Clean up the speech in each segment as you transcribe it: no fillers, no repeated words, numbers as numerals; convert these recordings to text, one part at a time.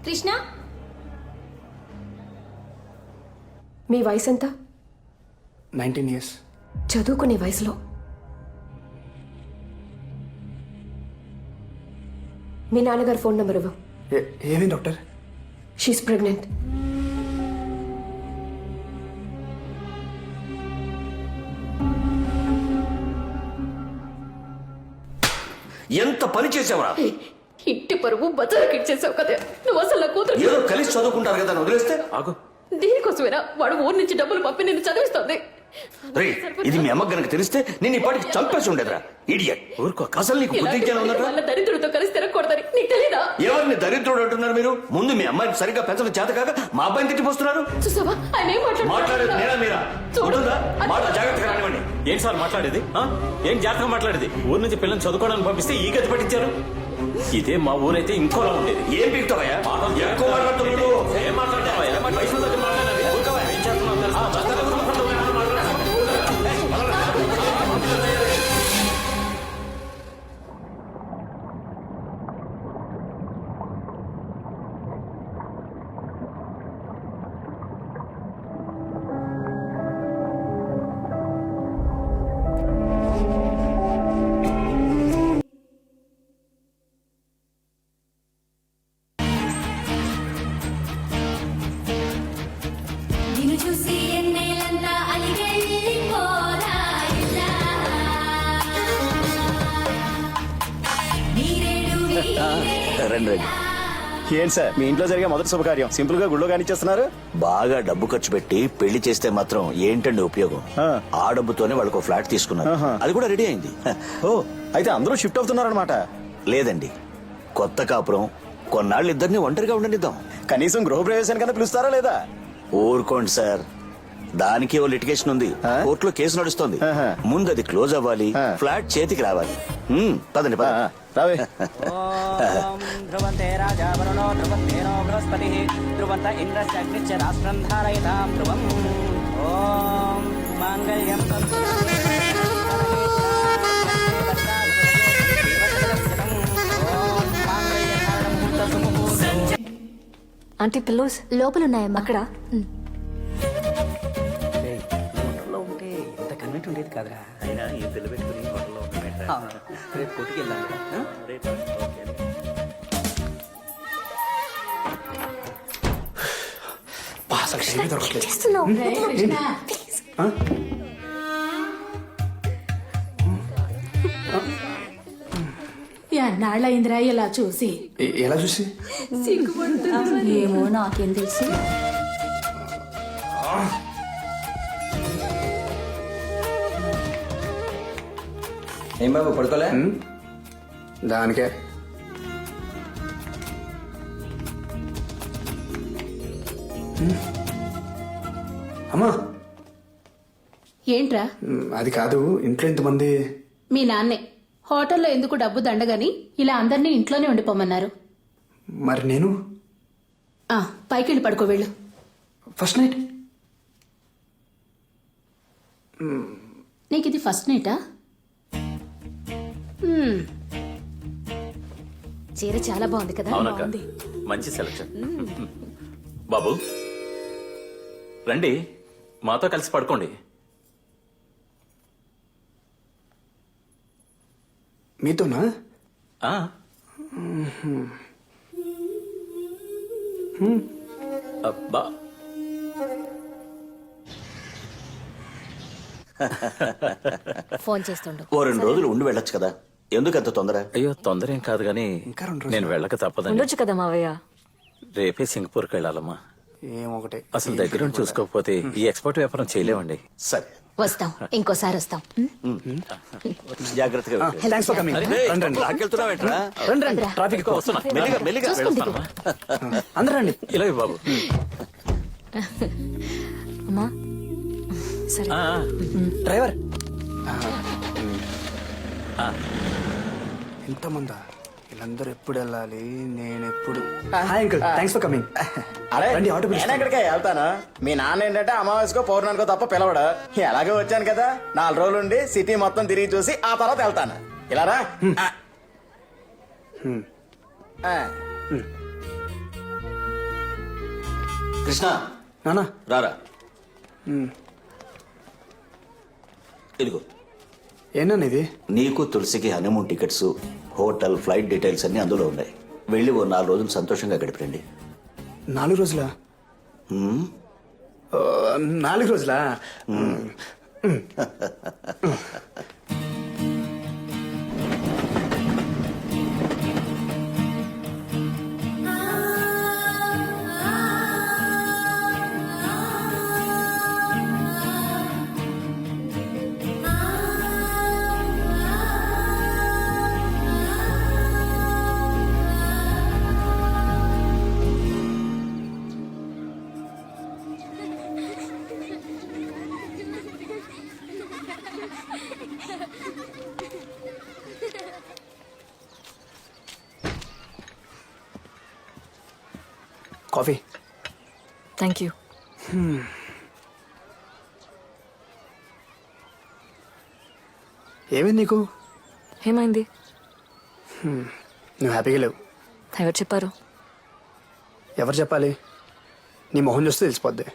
కృష్ణ, మీ వయసు ఎంత? 19 years. చదువుకునే వయసులో మీ నాన్నగారు ఫోన్ నెంబర్ ఇవ్వు. ఏమేం డాక్టర్? She's pregnant. ఎంత పని చేసావురా? ఇంటి పరువు బజార్కి ఇచ్చేసావు కదా. నువ్వు అసలు నా కూతురు ఏదో కలిసి చదువుకుంటారు కదా, వదిలేస్తే ఆగు. దీనికోసమేనా వాడు ఊరి నుంచి డబ్బులు పంపి నిన్ను చదివిస్తుంది? రేయ్, ఇది మీ అమ్మకి గనక తెలిస్తే నేను ఇప్పటికి చంపేసి ఉండేదిరా. ఇడియట్. ఊరుకో. అసలు నీకు బుద్ధి జ్ఞానం ఉందట? వాళ్ళ దరిద్రుడితో కలిసి తిరగకూడదని నీకు తెలీదా? ఎవరిని దరిద్రుడు అంటున్నారు మీరు? ముందు మీ అమ్మాయిని సరిగ్గా పెంచడం చేత కాక మా అబ్బాయిని తిట్టిపోస్తున్నారు. చూసావా ఆయన ఏం మాట్లాడేది నేనా మీరా? చూడుందా మాట జాగ్రత్తగా రానివ్వండి. ఏం సార్ మాట్లాడేది? ఏం జాగ్రత్తగా మాట్లాడేది? ఊరు నుంచి పిల్లల్ని చదువుకోవడానికి పంపిస్తే ఈ గతి పట్టించారు. ఇదే మా ఊరైతే ఇంకోలా ఉండేది. ఏం పీకుతావయ్యా? ఎక్కువ మాట్లాడుతున్నావు. ఏం మాట్లాడతావా? వయసు దగ్గర మాట్లాడాలి. ఊరుకోవా? ఏం చేస్తున్నావు తెలుసా? రండి. ఏం సార్ మీ ఇంట్లో జరిగే మొదటి శుభకార్యం సింపుల్ గా గుళ్ళో కానిచ్చేస్తున్నారు? బాగా డబ్బు ఖర్చు పెట్టి పెళ్లి చేస్తే మాత్రం ఏంటండి ఉపయోగం? ఆ డబ్బుతోనే వాళ్ళకు ఫ్లాట్ తీసుకున్నారు. అది కూడా రెడీ అయింది. ఓ అయితే అందరూ షిఫ్ట్ అవుతున్నారనమాట. లేదండి, కొత్త కాపురం కొన్నాళ్ళు ఇద్దరిని ఒంటరిగా ఉండనిద్దాం. కనీసం గృహప్రవేశానికన్నా పిలుస్తారా లేదా? ఊరుకోండి సార్, దానికి ఓ లిటిగేషన్ ఉంది. కోర్టులో కేసు నడుస్తోంది. ముందు అది క్లోజ్ అవ్వాలి, ఫ్లాట్ చేతికి రావాలి. పదండి పద. రావే. ధ్రువంతే రాజా వరుణో ధ్రువంతేనో బృహస్పతి ధ్రువంత ఇంద్రశ్చ రాష్ట్రం ధారయతాం ధ్రువం. ఓం మాంగళ్యం ఆంటీ పిల్లోస్ లోపల ఉన్నాయమ్మా. అక్కడ ఉంటే ఇంత కన్వెంట్ ఉండేది కాదురా. రేపు కొట్టుకు వెళ్ళాలి. ఎన్నాళ్ళయిందిరా ఇలా చూసి? ఎలా చూసి? ఏమో నాకేం తెలుసు. ఏం బాబు పడుకోలే? దానికే అమ్మా. ఏంట్రా? అది కాదు, ఇంట్లో ఇంతమంది. మీ నాన్నే హోటల్లో ఎందుకు డబ్బు దండగని ఇలా అందరినీ ఇంట్లోనే ఉండిపోమన్నారు. మరి నేను పైకి వెళ్ళి పడుకో వెళ్ళు. ఫస్ట్ నైట్ నీకు ఇది ఫస్ట్ నైటా? చీర చాలా బాగుంది కదా. అవునక్క, మంచి సెలక్షన్. బాబు రండి, మాతో కలిసి పడుకోండి. మీతోనా? అబ్బా, ఫోన్ చేస్తుండు. ఓ 2 రోజులు ఉండి వెళ్ళొచ్చు కదా, ఎందుకంత తొందర? అయ్యో తొందర ఏం కాదు గానీ నేను వెళ్ళక తప్పదండి. ఉండొచ్చు కదా మావయ్య. రేపే సింగపూర్కి వెళ్ళాలమ్మా. ఏమొకటే. అసలు దగ్గర నుండి చూసుకోకపోతే ఈ ఎక్స్పోర్ట్ వ్యాపారం చేయలేమండి. సరే వస్తాం, ఇంకోసారి వస్తాం. జాగ్రత్తగా వెళ్ళు. Thanks for coming. లాక్కెళ్తున్నావేంట్రా? ట్రాఫిక్ వస్తున్నా. మెల్లిగా మెల్లిగా. అందరూ రండి. ఇలా ఇవ్వు బాబు. అమ్మా సరే. డ్రైవర్ ఇంతమందా? వీళ్ళందరూ ఎప్పుడు వెళ్ళాలి, నేను ఎప్పుడు? Hi uncle, thanks for coming. అరే రండి, ఆటో పిలుస్తాను. నేను ఎక్కడికే వెళ్తాను. మీ నాన్న ఏంటంటే అమావాస్యకో పౌర్ణానికో తప్ప పిలవడు. ఎలాగో వచ్చాను కదా, 4 రోజులు ఉండి సిటీ మొత్తం తిరిగి చూసి ఆ తర్వాత వెళ్తాను. ఇలా రా. కృష్ణ నానా రారా ఇదిగో ఏంటన్నా ఇది? నీకు తులసికి honeymoon tickets, hotel, flight details అన్ని అందులో ఉన్నాయి. వెళ్ళి ఓ 4 రోజులు సంతోషంగా గడిపండి. 4 రోజులా? 4 రోజులా? కాఫీ. Thank you. ఏమైంది నీకు? ఏమైంది? నువ్వు హ్యాపీగా లేవు. ఎవరు చెప్పారు? ఎవరు చెప్పాలి? నీ మొహం చూస్తే తెలిసిపోద్ది.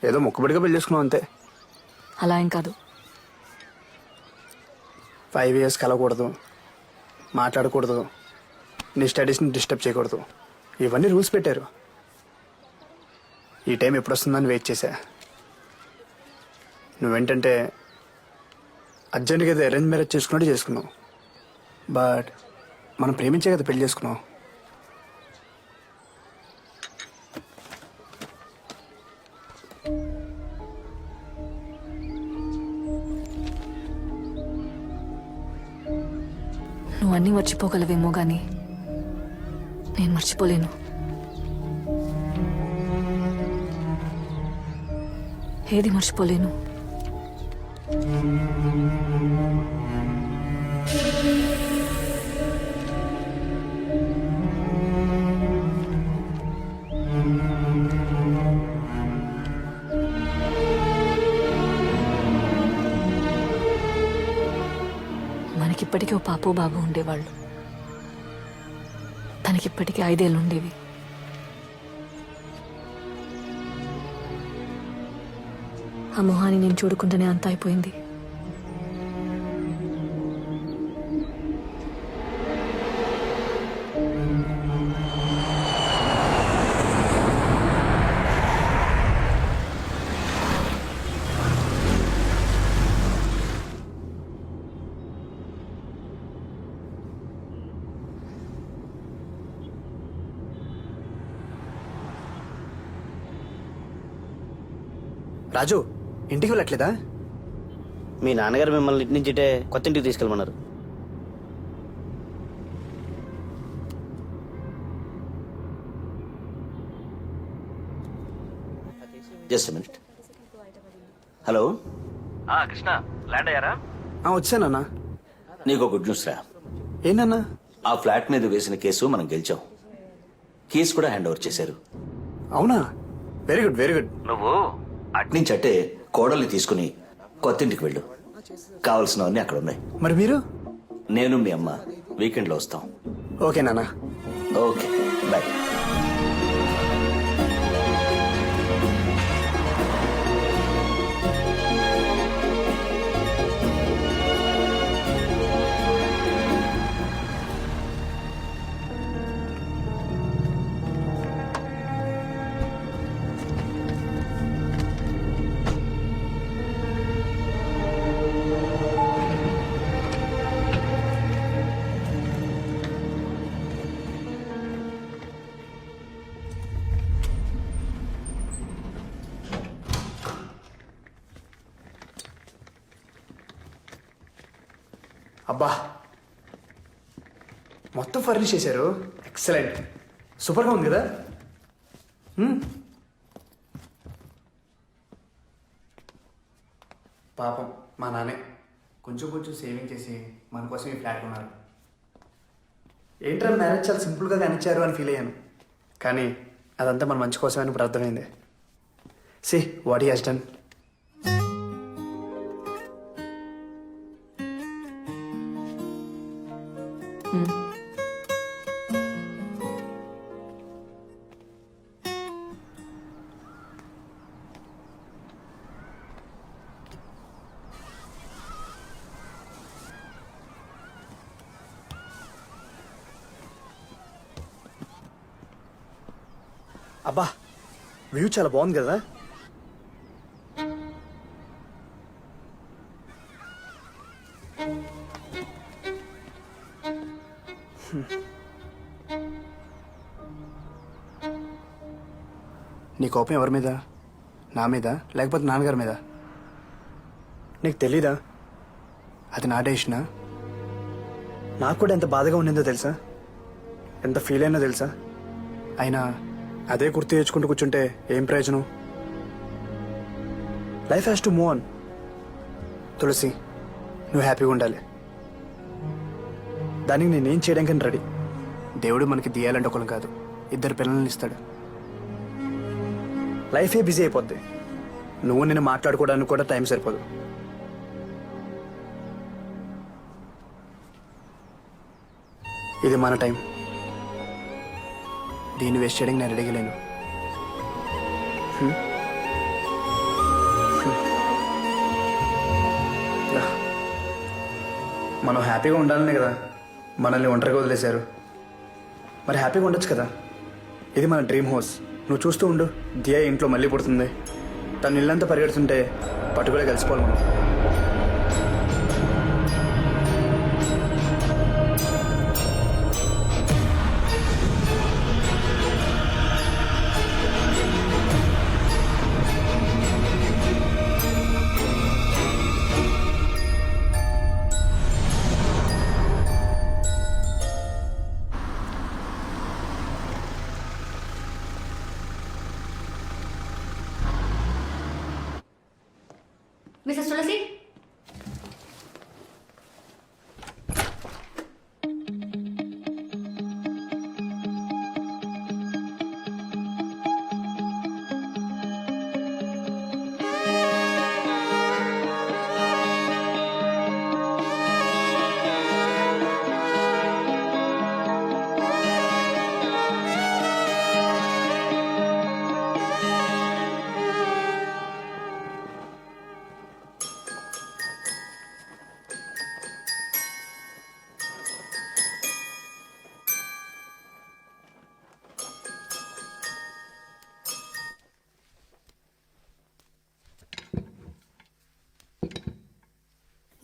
ఏదో మొక్కుబడిగా పెళ్లి చేసుకున్నావు అంతే. అలా ఏం కాదు. 5 years కలవకూడదు, మాట్లాడకూడదు, నీ స్టడీస్ని డిస్టర్బ్ చేయకూడదు, ఇవన్నీ రూల్స్ పెట్టారు. ఈ టైం ఎప్పుడు వస్తుందని వెయిట్ చేశా. నువ్వేంటంటే అర్జెంట్గా ఏదో అరేంజ్ మ్యారేజ్ చేసుకున్నట్టు చేసుకున్నావు. బట్ మనం ప్రేమించే కదా పెళ్లి చేసుకున్నావు. నువ్వు అన్నీ మర్చిపోగలవేమో గానీ నేను మర్చిపోలేను. ఏది మర్చిపోలేను. మనకిప్పటికీ ఓ పాపో బాబు ఉండేవాళ్ళు. తనకిప్పటికీ 5 ఏళ్ళు ఉండేవి. ఆ మొహాన్ని నేను చూడకుండానే అంత అయిపోయింది. రాజు, ఇంటికి వెళ్ళట్లేదా? మీ నాన్నగారు మిమ్మల్ని ఇంటి నుంచి కొత్త ఇంటికి తీసుకెళ్ళమన్నారు. Just minute. Hello Krishna, land అయ్యారా? వచ్చానన్నా. నీకు గుడ్ న్యూస్ రా. ఏంటన్నా? ఆ ఫ్లాట్ మీద వేసిన కేసు మనం గెలిచాం. కేసు కూడా హ్యాండ్ ఓవర్ చేశారు. అవునా? Very good, very good. నువ్వు అట్నుంచి అట్టే కోడల్ని తీసుకుని కొత్త ఇంటికి వెళ్ళు. కావలసినవన్నీ అక్కడ ఉన్నాయి. మరి మీరు? నేను మీ అమ్మ వీకెండ్లో వస్తాం. ఓకే నాన్న. Okay, bye. అబ్బా, మొత్తం ఫర్నిష్ చేశారు. ఎక్సలెంట్, సూపర్గా ఉంది కదా. పాపం మా నాన్నే కొంచెం కొంచెం సేవింగ్ చేసి మన కోసం ఈ ఫ్లాట్ కొన్నారు. ఏంట్రా మ్యారేజ్ చాలా సింపుల్గా కానిచ్చారు అని ఫీల్ అయ్యాను. కానీ అదంతా మన మంచి కోసమని ఇప్పుడు అర్థమైంది. See what he has done. అబ్బా వ్యూ చాలా బాగుంది కదా. నీ కోపం ఎవరి మీద? నా మీద లేకపోతే నాన్నగారి మీద? నీకు తెలీదా అది నా డెసిషనా? నాకు కూడా ఎంత బాధగా ఉండిందో తెలుసా, ఎంత ఫీల్ అయినా తెలుసా. అయినా అదే గుర్తు తెచ్చుకుంటూ కూర్చుంటే ఏం ప్రయోజనం? Life has to move on. Tulasi, నువ్వు హ్యాపీగా ఉండాలి. దానికి నేనేం చేయడానికి రెడీ. దేవుడు మనకి తీయాలంటే ఒకరు కాదు, 2 పిల్లల్ని ఇస్తాడు. లైఫే బిజీ అయిపోద్ది. నువ్వు నేను మాట్లాడుకోవడానికి కూడా టైం సరిపోదు. ఇది మన టైం. దీన్ని వేస్ట్ చేయడానికి నేను రెడీగా లేను. మనం హ్యాపీగా ఉండాలనే కదా మనల్ని ఒంటరిగా వదిలేశారు. మరి హ్యాపీగా ఉండొచ్చు కదా. ఇది మన డ్రీమ్ హౌస్. నువ్వు చూస్తూ ఉండు, దియా ఇంట్లో మళ్ళీ పుడుతుంది. తను ఇల్లంతా పరిగెడుతుంటే పట్టుకునే కలిసిపోవాలి మనం. మిసెస్ తులసి,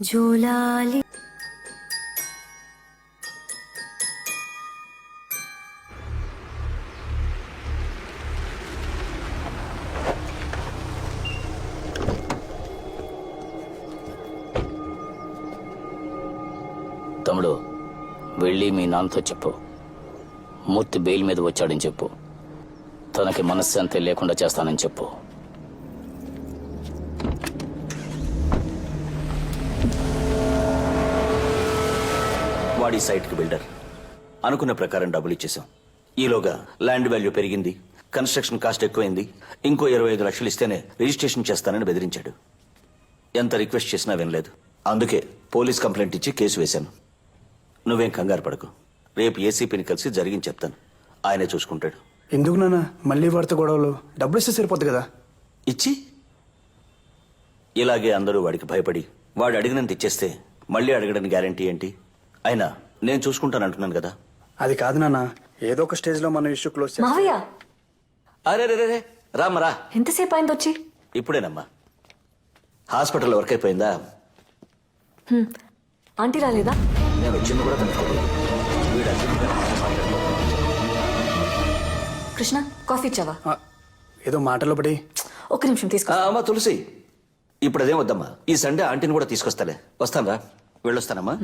జోలాలి తమ్ముడు, వెళ్ళి మీ నాన్నతో చెప్పు, మూర్తి బెయిల్ మీద వచ్చాడని చెప్పు. తనకి మనశ్శాంతి లేకుండా చేస్తానని చెప్పు. వాడి సైట్కి బిల్డర్. అనుకున్న ప్రకారం డబ్బులు ఇచ్చేసాం. ఈలోగా ల్యాండ్ వాల్యూ పెరిగింది, కన్స్ట్రక్షన్ కాస్ట్ ఎక్కువైంది. ఇంకో 25 లక్షలు ఇస్తేనే రిజిస్ట్రేషన్ చేస్తానని బెదిరించాడు. ఎంత రిక్వెస్ట్ చేసినా వినలేదు. అందుకే పోలీస్ కంప్లైంట్ ఇచ్చి కేసు వేశాను. నువ్వేం కంగారు పడకు. రేపు ఏసీపీని కలిసి జరిగింది చెప్తాను. ఆయనే చూసుకుంటాడు. ఎందుకు నాన్న మళ్ళీ వాడితో గొడవలు? డబ్బులు ఇస్తే సరిపోద్ది కదా. ఇచ్చి ఇలాగే అందరూ వాడికి భయపడి వాడు అడిగినంత ఇచ్చేస్తే మళ్ళీ అడగడానికి గ్యారంటీ ఏంటి? అయినా నేను చూసుకుంటాను అంటున్నాను కదా. అది కాదు నాన్న, ఏదో ఒక స్టేజ్ లో మనం ఇష్యూ క్లోజ్ చేస్తాం. మావయ్య, అరే రే రే రామ్మరా. ఎంతసేపు అయింది వచ్చి? ఇప్పుడేనమ్మా. హాస్పిటల్ వర్క్ అయిపోయిందా? ఆంటీ రాలేదా? నేను వచ్చింది కూడా కనుక్కోలేదు. వీడు అర్జెంట్గా మాట్లాడుతున్నాడు. కృష్ణ, కాఫీ ఇచ్చావా? ఏదో మాటలో పడి. ఒక్క నిమిషం తీసుకో. అమ్మా తులసి, ఇప్పుడు అదేం వద్దమ్మా. ఈ సండే ఆంటీని కూడా తీసుకొస్తాలే. వస్తానరా, వెళ్ళొస్తానమ్మా.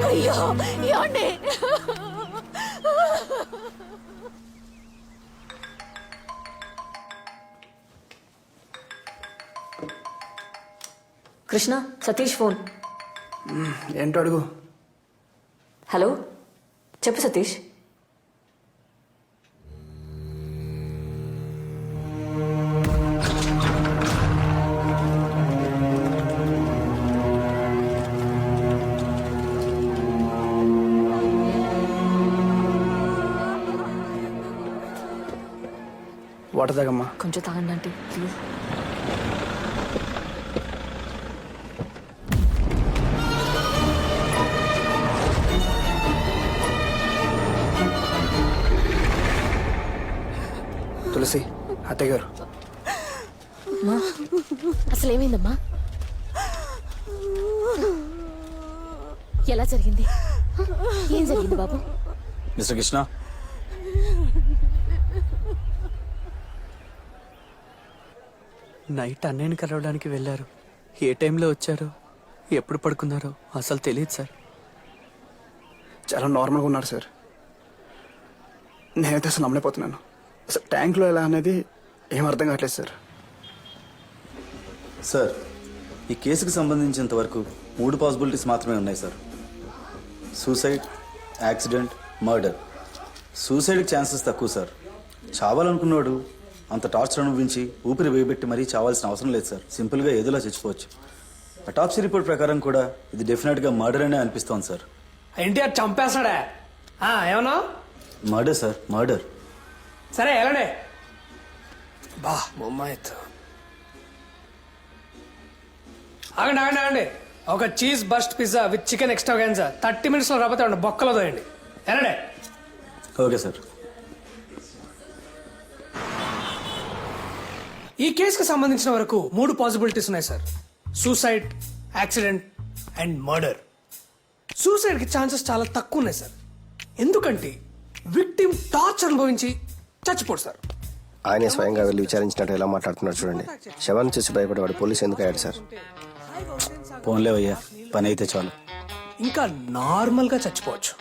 అయ్యో ఏమండి కృష్ణ, సతీష్ ఫోన్. ఏంటో అడుగు. హలో, చెప్పు సతీష్. వాటర్ తాగమ్మా. కొంచెం తాగండి ఆంటీ ప్లీజ్. తులసి, అత్తయ్య గారు. అసలు ఏమైందమ్మా? ఎలా జరిగింది? ఏం జరిగింది బాబు? మిస్టర్ కృష్ణ, నైట్ అన్నయ్యని కలవడానికి వెళ్ళారు. ఏ టైంలో వచ్చారో ఎప్పుడు పడుకున్నారో అసలు తెలియదు సార్. చాలా నార్మల్గా ఉన్నారు సార్. నేనైతే అసలు నమ్మలేకపోతున్నాను. అసలు ట్యాంక్లో ఎలా అనేది ఏం అర్థం కావట్లేదు సార్. సార్, ఈ కేసుకు సంబంధించినంత వరకు 3 పాసిబిలిటీస్ మాత్రమే ఉన్నాయి సార్. Suicide, accident, murder. సూసైడ్కి ఛాన్సెస్ తక్కువ సార్. చావాలనుకున్నాడు అంత టార్చర్ అనుభవించి ఊపిరి వేయబెట్టి మరీ చావాల్సిన అవసరం లేదు సార్. సింపుల్గా ఏదోలా చచ్చిపోవచ్చు. అటాప్సీ రిపోర్ట్ ప్రకారం కూడా ఇది డెఫినెట్గా మర్డర్ అనే అనిపిస్తోంది సార్. ఎన్టీఆర్ చంపేస్తాడా? ఏమన్నా? Murder sir, murder. సరే ఎలానే బా బొమ్మాయితో ఆగండి ఆగండి ఆగండి. ఒక cheese burst pizza with chicken extravaganza 30 minutes రాబోతే బొక్కలో దోయండి. ఎలానే? Okay sir. ఈ కేసుకు సంబంధించిన వరకు 3 పాసిబిలిటీస్ ఉన్నాయి sir. Suicide, accident and murder. Suicide కి ఛాన్సెస్ చాలా తక్కువ ఉన్నాయి సార్. ఎందుకంటే విక్టిమ్ టార్చర్ అనుభవించి చచ్చిపోడు సార్. ఆయన స్వయంగా వెళ్ళి విచారించినట్టు ఎలా మాట్లాడుతున్నారు చూడండి. శవాన్ని చూసి భయపడేవాడు పోలీసు ఎందుకు అయ్యాడు సార్? పోన్లేవయ్యా, పని అయితే చాలు. ఇంకా నార్మల్ గా చచ్చిపోవచ్చు.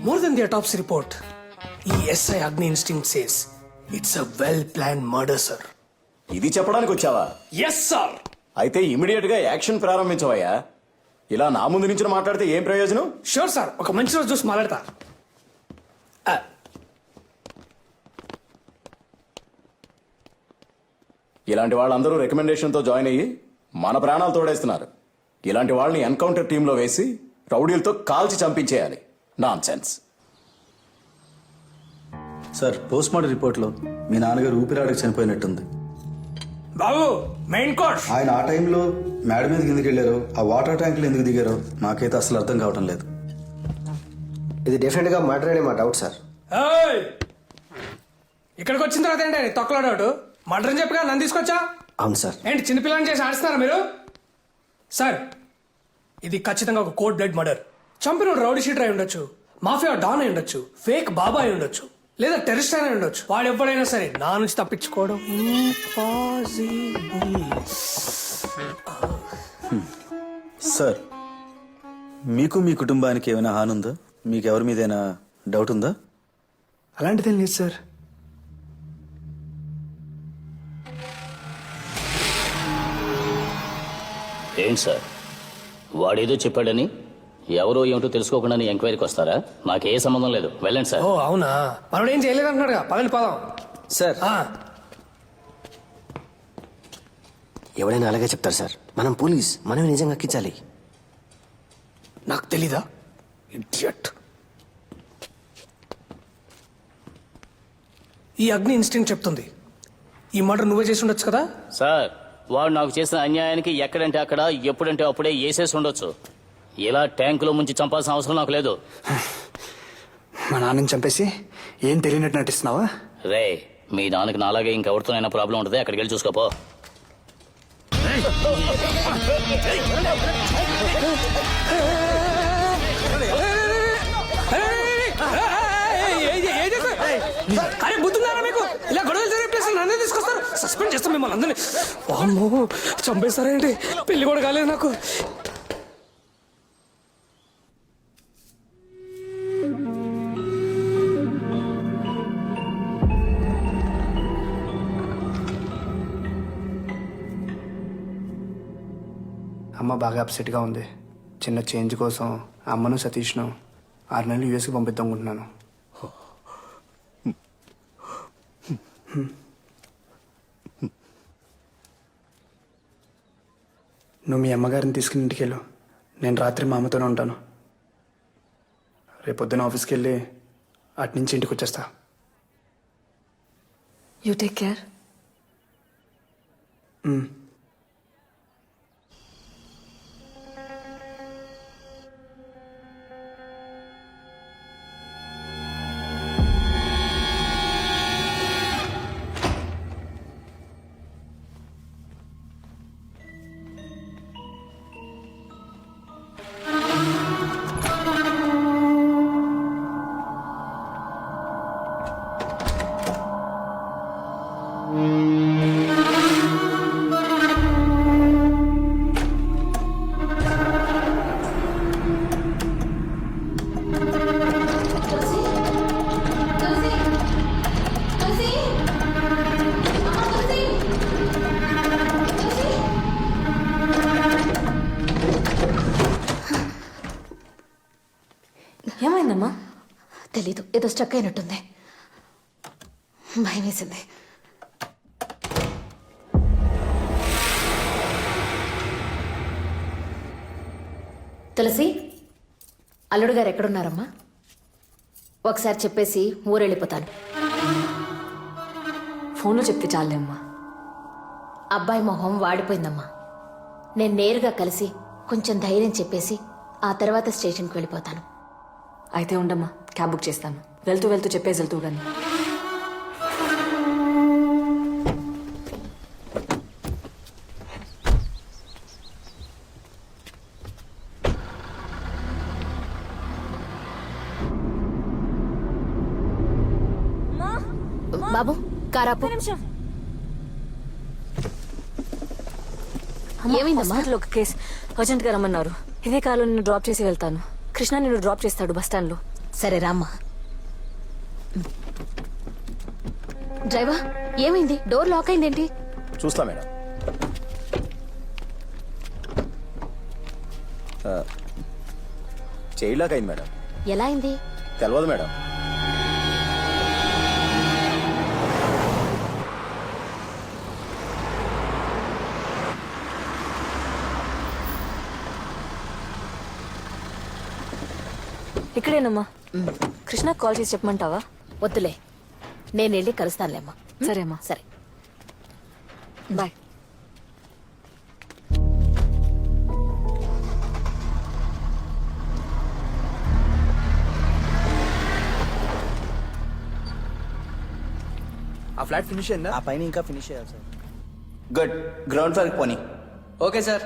More than the autopsy report, ఈ SI Agni instinct says it's a well plan murder sir. ఇది చెప్పడానికి వచ్చావా? Yes sir. అయితే ఇమీడియట్ గా యాక్షన్ ప్రారంభించవయ్యా. ఇలా నా ముందు నుంచి మాట్లాడితే ఏం ప్రయోజనం? షూర్ సార్, ఒక మంచి రోజు చూసి మాట్లాడతా. ఇలాంటి వాళ్ళందరూ రికమెండేషన్తో జాయిన్ అయ్యి మన ప్రాణాలు తోడేస్తున్నారు. ఇలాంటి వాళ్ళని ఎన్కౌంటర్ టీంలో వేసి రౌడీలతో కాల్చి చంపించేయాలి. Nonsense. Sir, post mortem రిపోర్ట్లో మీ నాన్నగారు ఊపిరాడకి చనిపోయినట్టుంది. బాబు మెయిన్ కోర్స్. ఆయన ఆ టైంలో మేడ మీదకి ఎందుకు వెళ్ళారో, ఆ వాటర్ ట్యాంకులు ఎందుకు దిగారో నాకైతే అసలు అర్థం కావటం లేదు. ఇది డెఫినెట్గా మర్డర్ అనే మా డౌట్ సార్. ఏయ్! ఇక్కడికి వచ్చిన తర్వాత ఏంటి తొక్కలో డౌట్? మర్డర్ అని చెప్పగా నన్ను తీసుకొచ్చా? అవును సార్. ఏంటి చిన్నపిల్లని చేసి ఆడిస్తున్నారా మీరు? సార్ ఇది ఖచ్చితంగా ఒక కోల్డ్ బ్లడ్ మర్డర్. చంపిన రౌడీ షీటర్ అయి ఉండొచ్చు, మాఫియా డాన్ అయి ఉండొచ్చు, ఫేక్ బాబా అయి ఉండొచ్చు, లేదా టెర్రరిస్ట్ అయి ఉండొచ్చు. వాడు ఎవడైనా సరే నా నుంచి తప్పించుకోవడం ఇంపాసిబుల్. సార్ మీకు మీ కుటుంబానికి ఏమైనా హాని ఉందా? మీకు ఎవరి మీదైనా డౌట్ ఉందా? అలాంటిదేం లేదు సార్. ఏంటి సార్ వాడేదో చెప్పాడని ఎవరో ఏమిటో తెలుసుకోకుండా ఎంక్వైరీకి వస్తారా? నాకే సంబంధం లేదు, వెళ్ళండి సార్. ఓ అవునా, మనోడు ఏం చేయలేదు అంటున్నాడుగా, పదండి పదం. సార్ ఎవడైనా అలాగే చెప్తారు సార్. మనం పోలీస్, మనమే నిజంగా ఎక్కించాలి. నాకు తెలీదా ఇడియట్. ఈ అగ్ని ఇన్స్టింక్ట్ చెప్తుంది ఈ మర్డర్ నువ్వే చేసి ఉండొచ్చు కదా. సార్ వాడు నాకు చేసిన అన్యాయానికి ఎక్కడంటే అక్కడ ఎప్పుడంటే అప్పుడే వేసేసి ఉండొచ్చు. ఇలా ట్యాంకులో ముంచి చంపాల్సిన అవసరం నాకు లేదు. మా నాన్నని చంపేసి ఏం తెలియనట్టు నటిస్తున్నావా? రే మీ నాన్నకి నాలాగే ఇంకెవరితోనైనా ప్రాబ్లం ఉంటుంది, అక్కడికి వెళ్ళి చూసుకోపో. అరే బుద్ధున్నారా మీకు? ఇలా గొడవలు జరిగే ప్లేస్ నన్నే తీసుకొస్తారు, సస్పెండ్ చేస్తాం మిమ్మల్ని అందరినీ. వామ్మో చంపేస్తారేంటి? పెళ్లి కూడా కాలేదు నాకు. అమ్మ బాగా అప్సెట్గా ఉంది. చిన్న చేంజ్ కోసం అమ్మను సతీష్ను 6 నెలలు యూఎస్కి పంపిద్దాం అనుకుంటున్నాను. నువ్వు మీ అమ్మగారిని తీసుకుని ఇంటికి వెళ్ళు. నేను రాత్రి మా అమ్మతోనే ఉంటాను. రేపొద్దున ఆఫీస్కి వెళ్ళి అటు నుంచి ఇంటికి వచ్చేస్తా. You take care. ఏమైందమ్మా? తెలీదు, ఏదో స్ట్రక్ అయినట్టుంది, భయం వేసింది. తులసి, అల్లుడు గారు ఎక్కడున్నారమ్మా? ఒకసారి చెప్పేసి ఊరెళ్ళిపోతాను. ఫోన్లో చెప్తే చాలే అమ్మా. అబ్బాయి మొహం వాడిపోయిందమ్మా. నేను నేరుగా కలిసి కొంచెం ధైర్యం చెప్పేసి ఆ తర్వాత స్టేషన్కి వెళ్ళిపోతాను. అయితే ఉండమ్మా, క్యాబ్ బుక్ చేస్తాను. వెళ్తూ వెళ్తూ చెప్పేసి వెళ్తూ కానీ. బాబు కారాపు. ఏమైందమ్మా? హాస్పిటల్ ఒక కేసు అర్జెంట్గా రమ్మన్నారు. ఇదే కారులో నిన్ను డ్రాప్ చేసి వెళ్తాను. కృష్ణ నిన్ను డ్రాప్ చేస్తాడు బస్ స్టాండ్లో. సరే రామ్మా. డ్రైవర్ ఏమైంది? డోర్ లాక్ అయిందేంటి? చూస్తా మేడం. చేయలాగా అయింది మేడం. ఎలా అయింది? తెలియదు మేడం. ఇక్కడేనమ్మా. కృష్ణ కాల్ చేసి చెప్పమంటావా? వద్దులే, నేను వెళ్ళి కలుస్తానులేమ్మా. సరే అమ్మా. సరే బాయ్. ఆ ఫ్లాట్ ఫినిష్ అయిందా? ఆ పైన ఇంకా ఫినిష్ చేయాలి సార్. గుడ్. గ్రౌండ్ ఫ్లోర్కి పోనీ. Okay sir.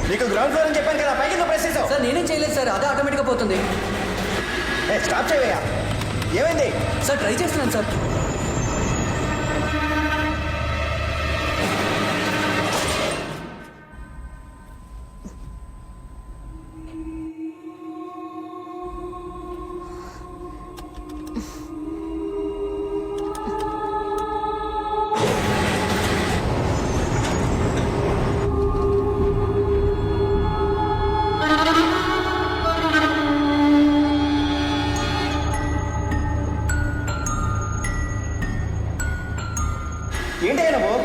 నీకు గ్రౌండ్ ఫ్లోర్ అని చెప్పాను కదా, పైకి ప్రెస్ చేసావు. సార్ నేనేం చేయలేదు సార్, అదే ఆటోమేటిక్గా పోతుంది. స్టాప్ చేయవయ్యా. ఏమైంది సార్ ట్రై చేస్తున్నాను సార్. ఏంటయ్యా నువ్వు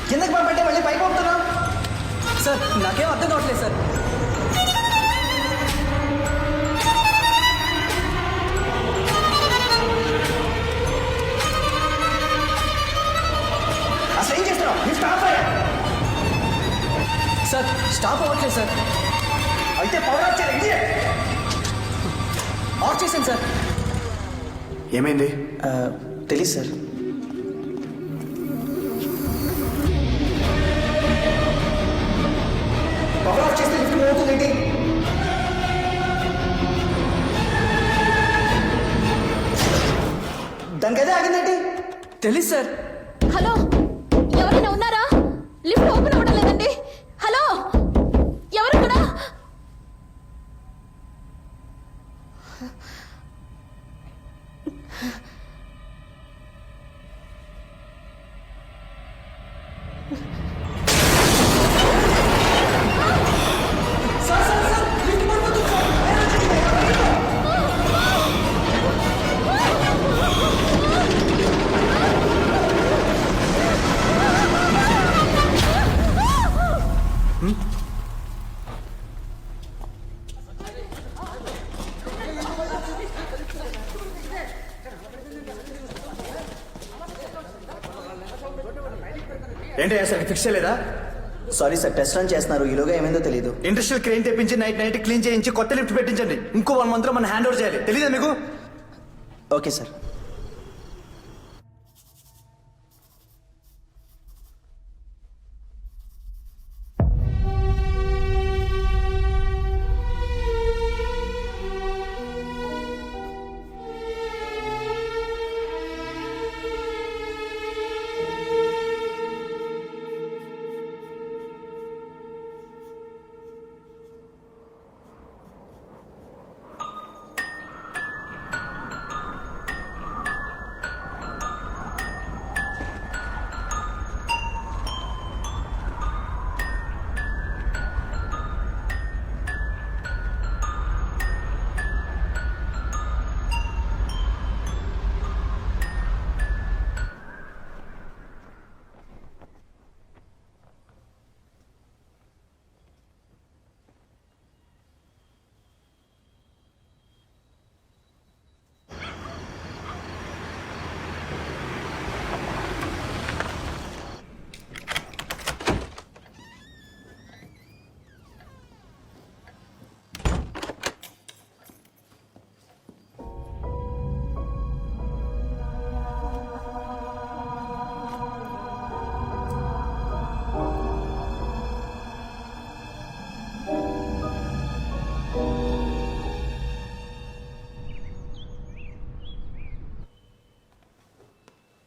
కిందకి పంపంటే మళ్ళీ పైకి పంపుతున్నావు. సార్ నాకేం అర్థం కావట్లేదు సార్. అసలు ఏం చేస్తున్నావు? నీ స్టాప్ అయ్యా. సార్ స్టాప్ అవ్వట్లేదు సార్. అయితే పవర్ ఆఫ్ చేయాలి. ఇడియట్. ఆఫ్ చేశాను సార్. ఏమైంది? తెలీదు సార్. పవర్ ఆఫ్ చేస్తే లిఫ్ట్ మూవ్ అవుతుందేంటి? దానికైతే ఆగిందేంటి? తెలీదు సార్. హలో, ఎవరైనా ఉన్నారా? లిఫ్ట్ ఓపెన్ అవ్వడం లేదండి. హలో, ఎవరక్కడ? ఏంటి అసలు ఫిక్స్ చేయలేదా? సారీ సార్, టెస్ట్ రన్ చేస్తున్నారు. ఈలోగా ఏమైందో తెలియదు. ఇండస్ట్రియల్ క్రెయిన్ తెప్పించి నైట్ క్లీన్ చేయించి కొత్త లిఫ్ట్ పెట్టించండి. ఇంకో 1 month లో మనం హ్యాండ్ ఓవర్ చేయాలి. తెలీదా మీకు? Okay sir.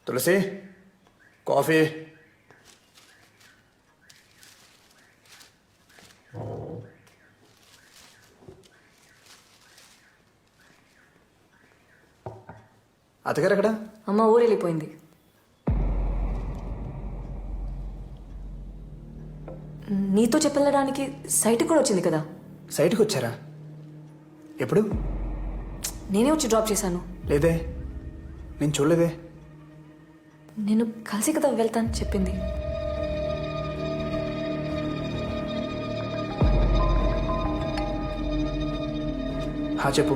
తులసి, కాఫీ. అతగారు ఎక్కడ? అమ్మ ఊరు వెళ్ళిపోయింది. నీతో చెప్పెళ్ళడానికి సైట్కి కూడా వచ్చింది కదా. సైట్కి వచ్చారా? ఎప్పుడు? నేనే వచ్చి డ్రాప్ చేశాను. లేదే, నేను చూడలేదే. నేను కలిసి కదా వెళ్తాను చెప్పింది. చెప్పు.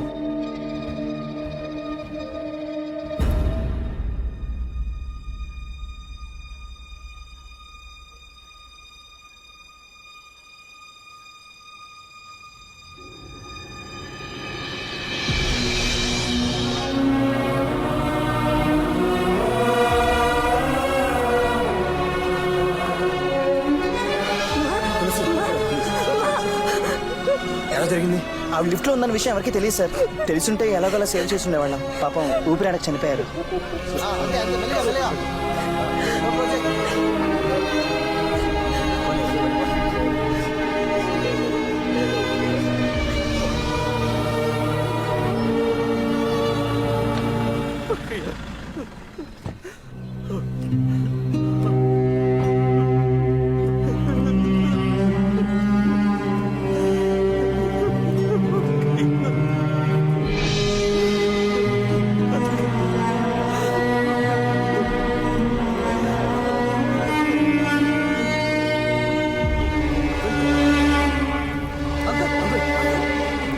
ఎలా జరిగింది? ఆవిడ లిఫ్ట్లో ఉందన్న విషయం ఎవరికి తెలియదు సార్. తెలుసుంటే ఎలాగోలా సేవ్ చేసి ఉండేవాళ్ళం. పాపం ఊపిరాడక చనిపోయారు.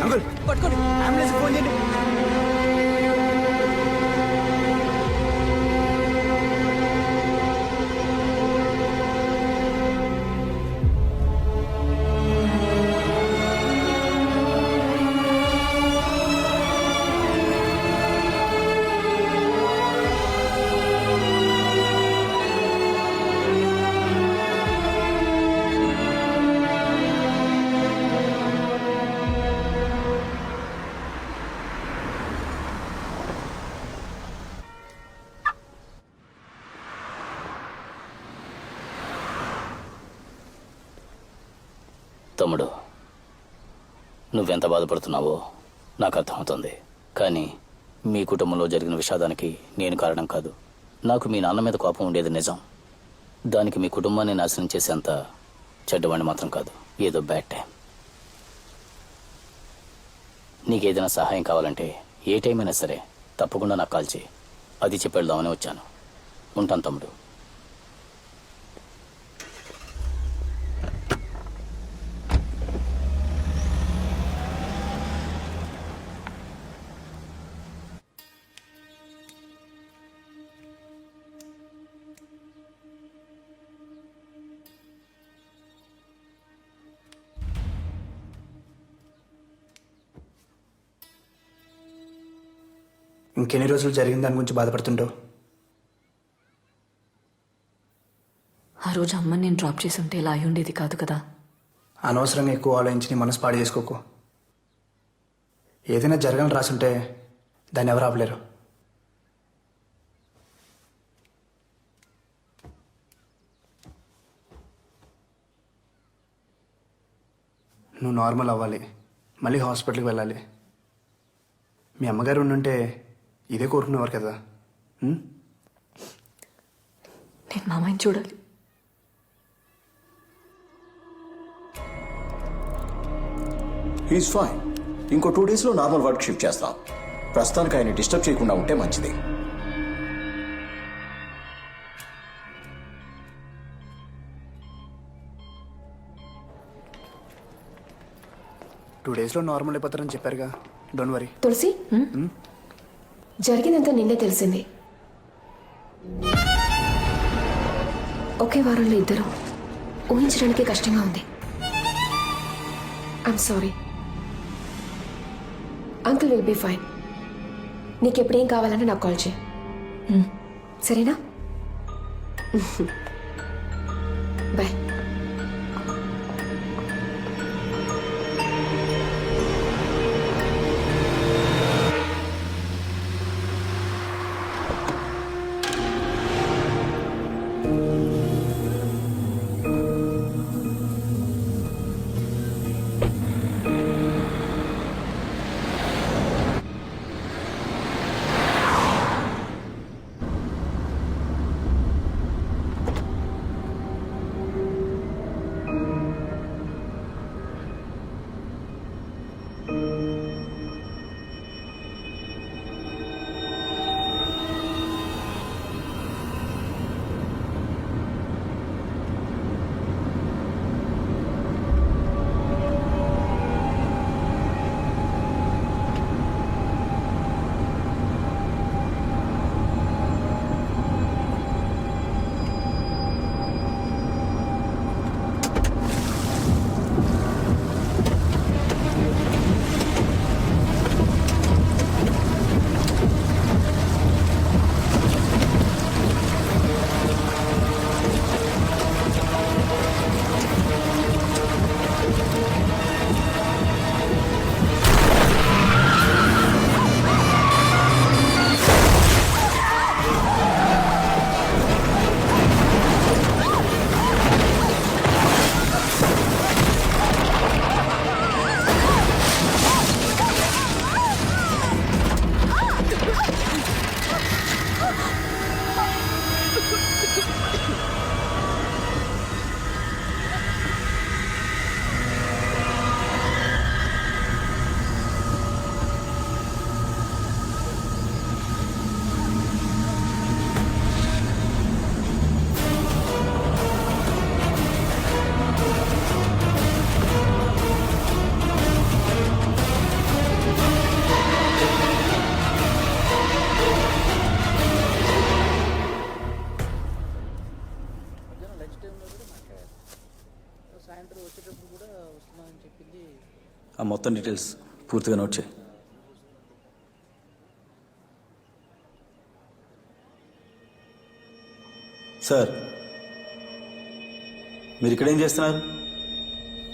అంకుల్ పట్టుకోండి, అంబులెన్స్ ఫోన్ చేయండి. తమ్ముడు, నువ్వెంత బాధపడుతున్నావో నాకు అర్థమవుతుంది. కానీ మీ కుటుంబంలో జరిగిన విషాదానికి నేను కారణం కాదు. నాకు మీ నాన్న మీద కోపం ఉండేది నిజం. దానికి మీ కుటుంబాన్ని నాశనం చేసేంత చెడ్డవాడిని మాత్రం కాదు. ఏదో బ్యాడ్ టైం. నీకేదైనా సహాయం కావాలంటే ఏ టైం అయినా సరే తప్పకుండా నాకు కాల్ చేయి. అది చెప్పి వెళ్దామని వచ్చాను. ఉంటాను తమ్ముడు. ఇంకెన్ని రోజులు జరిగిన దాని గురించి బాధపడుతుంటావు? ఆ రోజు అమ్మని నేను డ్రాప్ చేసి ఉంటే ఇలా అయి ఉండేది కాదు కదా. అనవసరంగా ఎక్కువ ఆలోచించి నీ మనసు పాడు చేసుకోకు. ఏదైనా జరగని రాసుంటే దాన్ని ఎవరు ఆపలేరు. నువ్వు నార్మల్ అవ్వాలి, మళ్ళీ హాస్పిటల్కి వెళ్ళాలి. మీ అమ్మగారు ఉండుంటే ఇదే కోరుకునేవారు కదా. నేను మామయ్యని చూడాలి. He's fine. ఇంకో 2 డేస్లో నార్మల్ వర్క్ షిఫ్ట్ చేస్తాం. ప్రస్తుతానికి ఆయన డిస్టర్బ్ చేయకుండా ఉంటే మంచిది. టూ డేస్లో నార్మల్ అయిపోతారని చెప్పారుగా. Don't worry. తులసి, జరిగిందంతా నిన్నే తెలిసింది. ఒకే వారంలో ఇద్దరు ఊహించడానికి కష్టంగా ఉంది. I'm sorry. Uncle will be fine. నీకెప్పుడేం కావాలన్నా నాకు కాల్ చేయి. సరేనా? బాయ్. ఆ మొత్తం డీటెయిల్స్ పూర్తిగా నోట్ చేయి. సార్, మీరు ఇక్కడేం చేస్తున్నారు?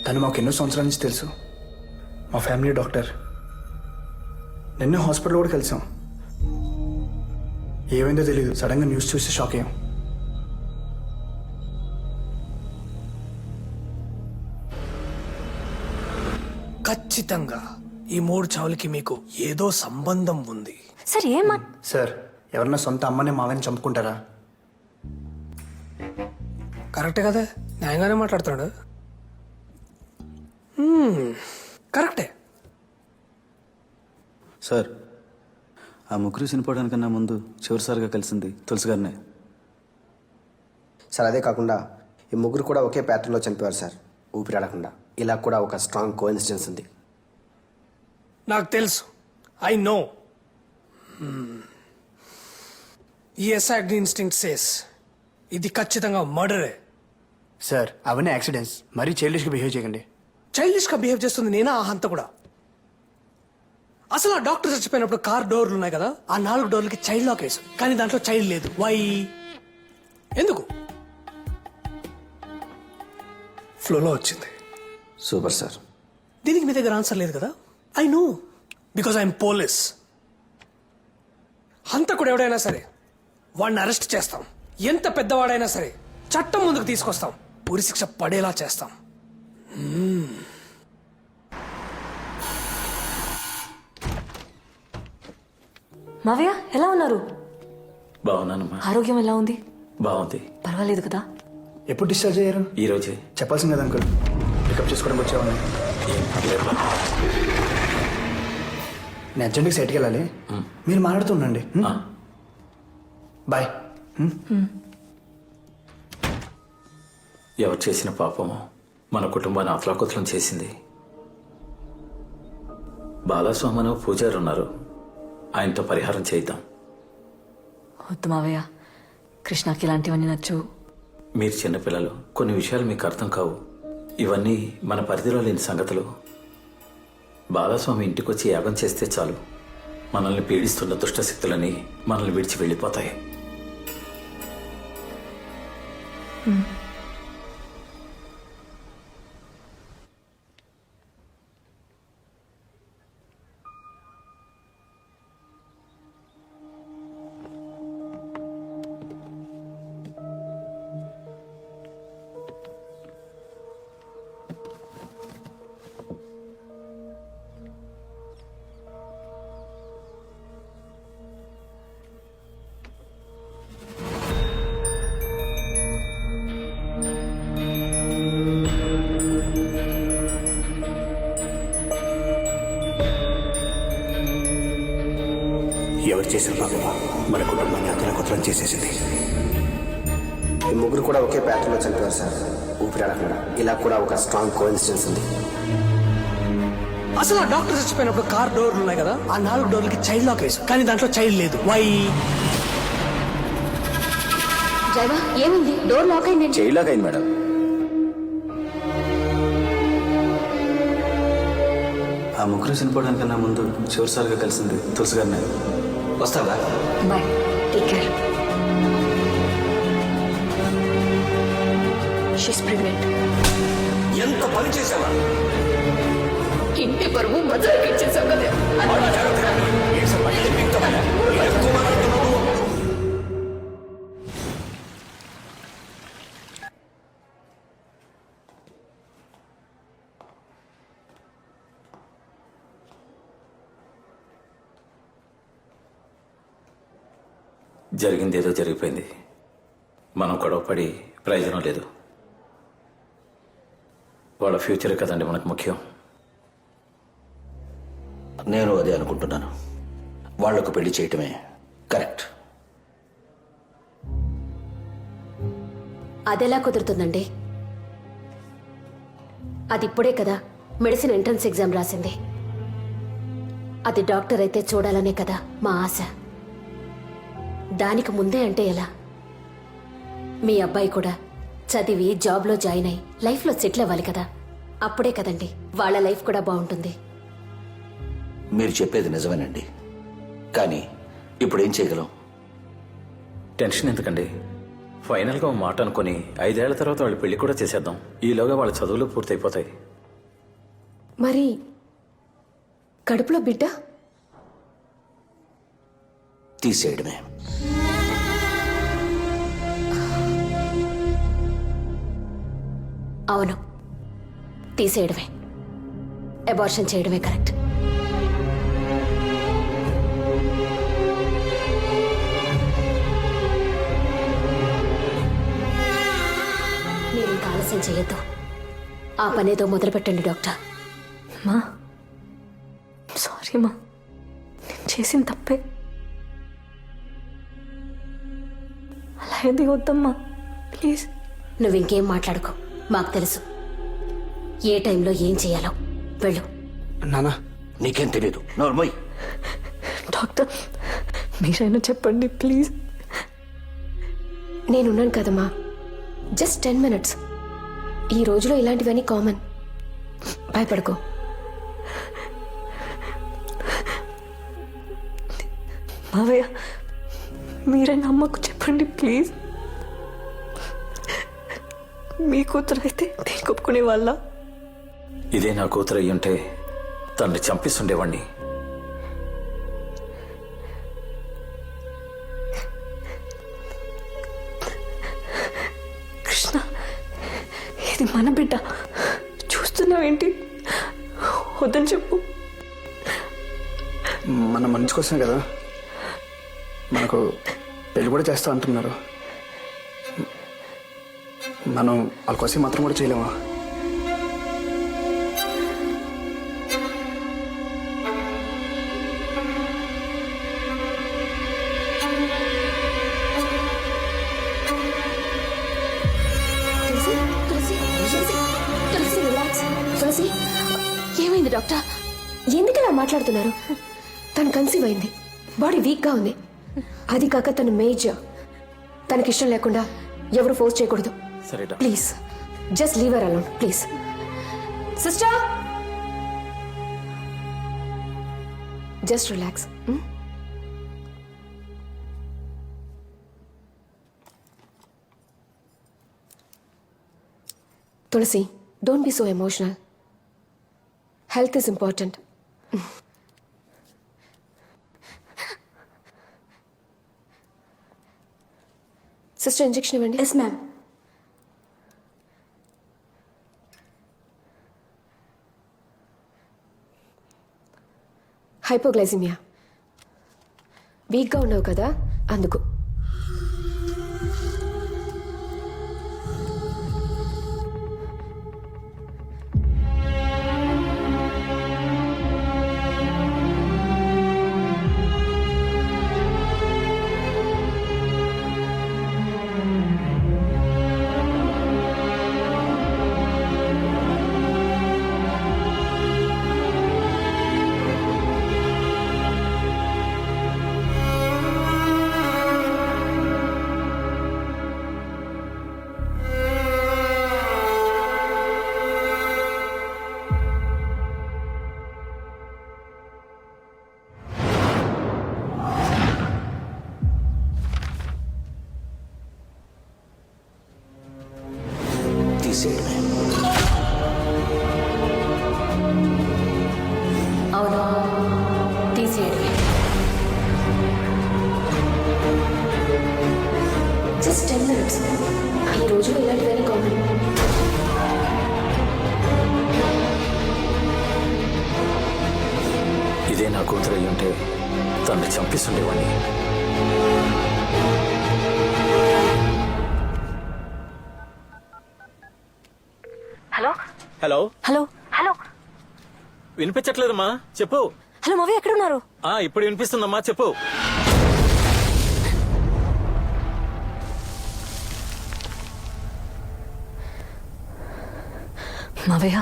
తను మాకు ఎన్నో సంవత్సరాల నుంచి తెలుసు. మా ఫ్యామిలీ డాక్టర్. నిన్నే హాస్పిటల్ కూడా కలిసాం. ఏమైందో తెలియదు, సడన్గా న్యూస్ చూసి షాక్ అయ్యాం. ఖచ్చితంగా ఈ 3 చావులకి మీకు ఏదో సంబంధం ఉంది. సార్ ఏం మా సార్, ఎవరన్నా సొంత అమ్మని మావని చంపుకుంటారా? కరెక్టే కదా, న్యాయంగానే మాట్లాడుతున్నాడు. కరెక్టే. సార్, ఆ ముగ్గురు చనిపోవడానికన్నా ముందు చివరిసారిగా కలిసింది తులసి గారినే. సార్ అదే కాకుండా ఈ ముగ్గురు కూడా ఒకే ప్యాటర్న్లో చనిపోయారు సార్, ఊపిరాడకుండా. ఇలా కూడా ఒక స్ట్రాంగ్ కోఇన్సిడెన్స్ ఉంది. నాకు తెలుసు, ఐ నో. ఈ ఎస్ఆగ్ని ఇన్స్టింక్ట్ సేస్ ఇది ఖచ్చితంగా మర్డరే. సార్, అవన్నీ యాక్సిడెంట్స్. మరీ చైల్డిష్గా బిహేవ్ చేయకండి. చైల్డిష్గా బిహేవ్ చేస్తుంది నేనా ఆ హంత కూడా? అసలు ఆ డాక్టర్ చచ్చిపోయినప్పుడు కార్ డోర్లు ఉన్నాయి కదా, ఆ 4 డోర్లకి చైల్డ్ లాక్ వేసు, కానీ దాంట్లో చైల్డ్ లేదు. వై? ఎందుకు? ఫ్లోలో వచ్చింది. Super sir. దీనికి మీ దగ్గర ఆన్సర్ లేదు కదా? I know, because I'm police. హంతకుడు ఎవడైనా సరే వాడిని అరెస్ట్ చేస్తాం. ఎంత పెద్దవాడైనా సరే చట్టం ముందుకు తీసుకొస్తాం. ఉరి శిక్ష పడేలా చేస్తాం. మావయ్య ఎలా ఉన్నారు? బాగున్నానమ్మా. ఆరోగ్యం ఎలా ఉంది? బాగుంది. పర్వాలేదు కదా? ఎప్పుడు డిశ్చార్జ్ అయ్యారు? ఈ రోజే. చెప్పాల్సింది కదా అంకుల్, పికప్ చేసుకోవడానికి వచ్చేవాడిని. నేను అర్జెంట్గా సైట్కి వెళ్ళాలి, మీరు మాట్లాడుతూ ఉండండి. బాయ్. ఎవరు చేసిన పాపమో మన కుటుంబాన్ని అతలాకుతలం చేసింది. బాలస్వామి పూజారి ఉన్నారు, ఆయనతో పరిహారం చేద్దాం. వద్దు మావయ్య, కృష్ణకి ఇలాంటివన్నీ నచ్చు. మీరు చిన్నపిల్లలు, కొన్ని విషయాలు మీకు అర్థం కావు. ఇవన్నీ మన పరిధిలో లేని సంగతులు. బాలస్వామి ఇంటికొచ్చి యాగం చేస్తే చాలు, మనల్ని పీడిస్తున్న దుష్టశక్తులని మనల్ని విడిచి వెళ్ళిపోతాయి. ఎవరు చేసిన పాపమా మన కుటుంబాన్ని అతలాకుతలం చేసేసింది. ఈ ముగ్గురు కూడా ఒకే ప్యాటర్న్లో చనిపోయారు సార్, ఊపిరాడకుండా. ఇలా కూడా ఒక స్ట్రాంగ్ కోఇన్సిడెన్స్ ఉంది. అసలు ఆ డాక్టర్ చచ్చిపోయినప్పుడు కార్ డోర్లు ఉన్నాయి కదా, ఆ 4 డోర్లకి చైల్డ్ లాక్ వేసు, కానీ దాంట్లో చైల్డ్ లేదు. వై? డ్రైవర్ ఏమైంది? డోర్ లాక్ అయింది. చైల్డ్ లాక్ అయింది మేడం. ఆ ముగ్గురు చనిపోవడానికన్నా ముందు చివరిసారిగా కలిసింది తులసి గారినే. వస్తావా? Bye, take care. She's pregnant. ఎంత పని చేసావా? ఇంటి పరువు మజాకి ఇచ్చేసాం కదా. జరిగింది ఏదో జరిగిపోయింది. మనం గొడవపడి ప్రయోజనం లేదు. వాళ్ళ ఫ్యూచర్ కదండి మనకు ముఖ్యం. నేను అదే అనుకుంటున్నాను. వాళ్లకు పెళ్లి చేయటమే కరెక్ట్. అదెలా కుదురుతుందండి? అది ఇప్పుడే కదా మెడిసిన్ ఎంట్రన్స్ ఎగ్జామ్ రాసింది. అది డాక్టర్ అయితే చూడాలనే కదా మా ఆశ. దానికి ముందే అంటే ఎలా? మీ అబ్బాయి కూడా చదివి జాబ్లో జాయిన్ అయి లైఫ్లో సెటిల్ అవ్వాలి కదా. అప్పుడే కదండి వాళ్ళ లైఫ్ కూడా బాగుంటుంది. మీరు చెప్పేది నిజమేనండి, కానీ ఇప్పుడు ఏం చేయగలం? టెన్షన్ ఎందుకండి? ఫైనల్గా ఒక మాట అనుకుని 5 ఏళ్ల తర్వాత వాళ్ళ పెళ్లి కూడా చేసేద్దాం. ఈలోగా వాళ్ళ చదువులు పూర్తయిపోతాయి. మరి కడుపులో బిడ్డ? తీసేయడమే. అవును, తీసేయడమే. అబార్షన్ చేయడమే కరెక్ట్. మీరు ఇంకా ఆలస్యం చేయొద్దు. ఆ పనేదో మొదలు పెట్టండి డాక్టర్. మా సారీ మా, నేను చేసిన తప్పే. అలా ఏది వద్దమ్మా, ప్లీజ్. నువ్వు ఇంకేం మాట్లాడుకో, మాకు తెలుసు ఏ టైంలో ఏం చేయాలో. వెళ్ళు. నానా, నీకేం తెలీదు. నోర్మోయ్. డాక్టర్ మీరైనా చెప్పండి ప్లీజ్. నేనున్నాను కదమ్మా, జస్ట్ 10 minutes. ఈ రోజులో ఇలాంటివన్నీ కామన్. భయపడుకో. మావయ్య మీరైనా అమ్మకు చెప్పండి ప్లీజ్. మీ కూతురు అయితే నేను ఒప్పుకునే వాళ్ళ? ఇదే నా కూతురు అయ్యుంటే తనని చంపిస్తుండేవాణ్ణి. కృష్ణ, ఇది మన బిడ్డ. చూస్తున్నావేంటి? వద్దని చెప్పు. మన మంచి కోసమే కదా, మనకు పెళ్లి కూడా చేస్తా అంటున్నారు. మనం వాళ్ళ కోసం మాత్రం కూడా చేయలేమా? తులసి, ఏమైంది డాక్టర్? ఎందుకు ఇలా మాట్లాడుతున్నారు? తను కన్సీవ్ అయింది, బాడీ వీక్గా ఉంది. అది కాక తను మేజర్. తనకిష్టం లేకుండా ఎవరు ఫోర్స్ చేయకూడదు. సరే doctor. Please just leave her alone please. Sister, just relax. Tulasi, don't be so emotional. Health is important. Sister, injection ఇవ్వండి. Yes ma'am. హైపోగ్లైసిమియా. వీక్గా ఉన్నావు కదా, అందుకు. తీసేయడమే. అవును, తీసేయడమే. Just 10 minutes. ఈ రోజులో ఇలాంటివన్నీ కామన్. ఇదే నా కూతురు అయ్యుంటే తనని చంపిస్తుండేవాణ్ణి. హలో హలో హలో హలో వినిపించట్లేదమ్మా, చెప్పు. హలో మావయ్య, ఎక్కడ ఉన్నారు? ఇప్పుడు వినిపిస్తుందమ్మా, చెప్పు. మావయ్య,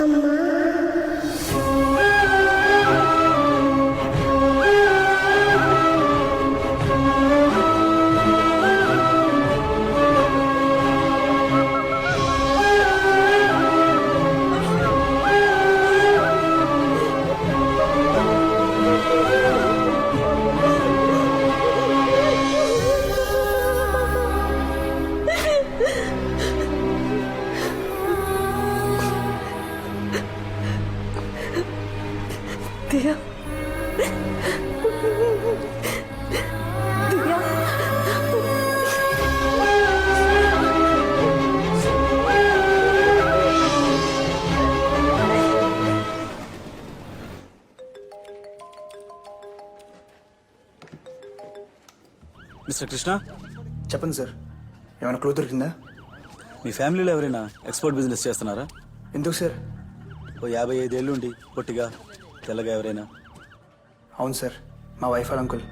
దియా దియా మిస్టర్ కృష్ణ, చెప్పండి సార్, ఏమైనా క్లూ దొరికిందా? మీ ఫ్యామిలీలో ఎవరైనా ఎక్స్పోర్ట్ బిజినెస్ చేస్తున్నారా? ఎందుకు సార్? ఓ 55 ఏళ్ళు ఉండి పొట్టిగా తెల్లగా ఎవరైనా? అవును సార్, మా వైఫ్ అండ్ అంకుల్.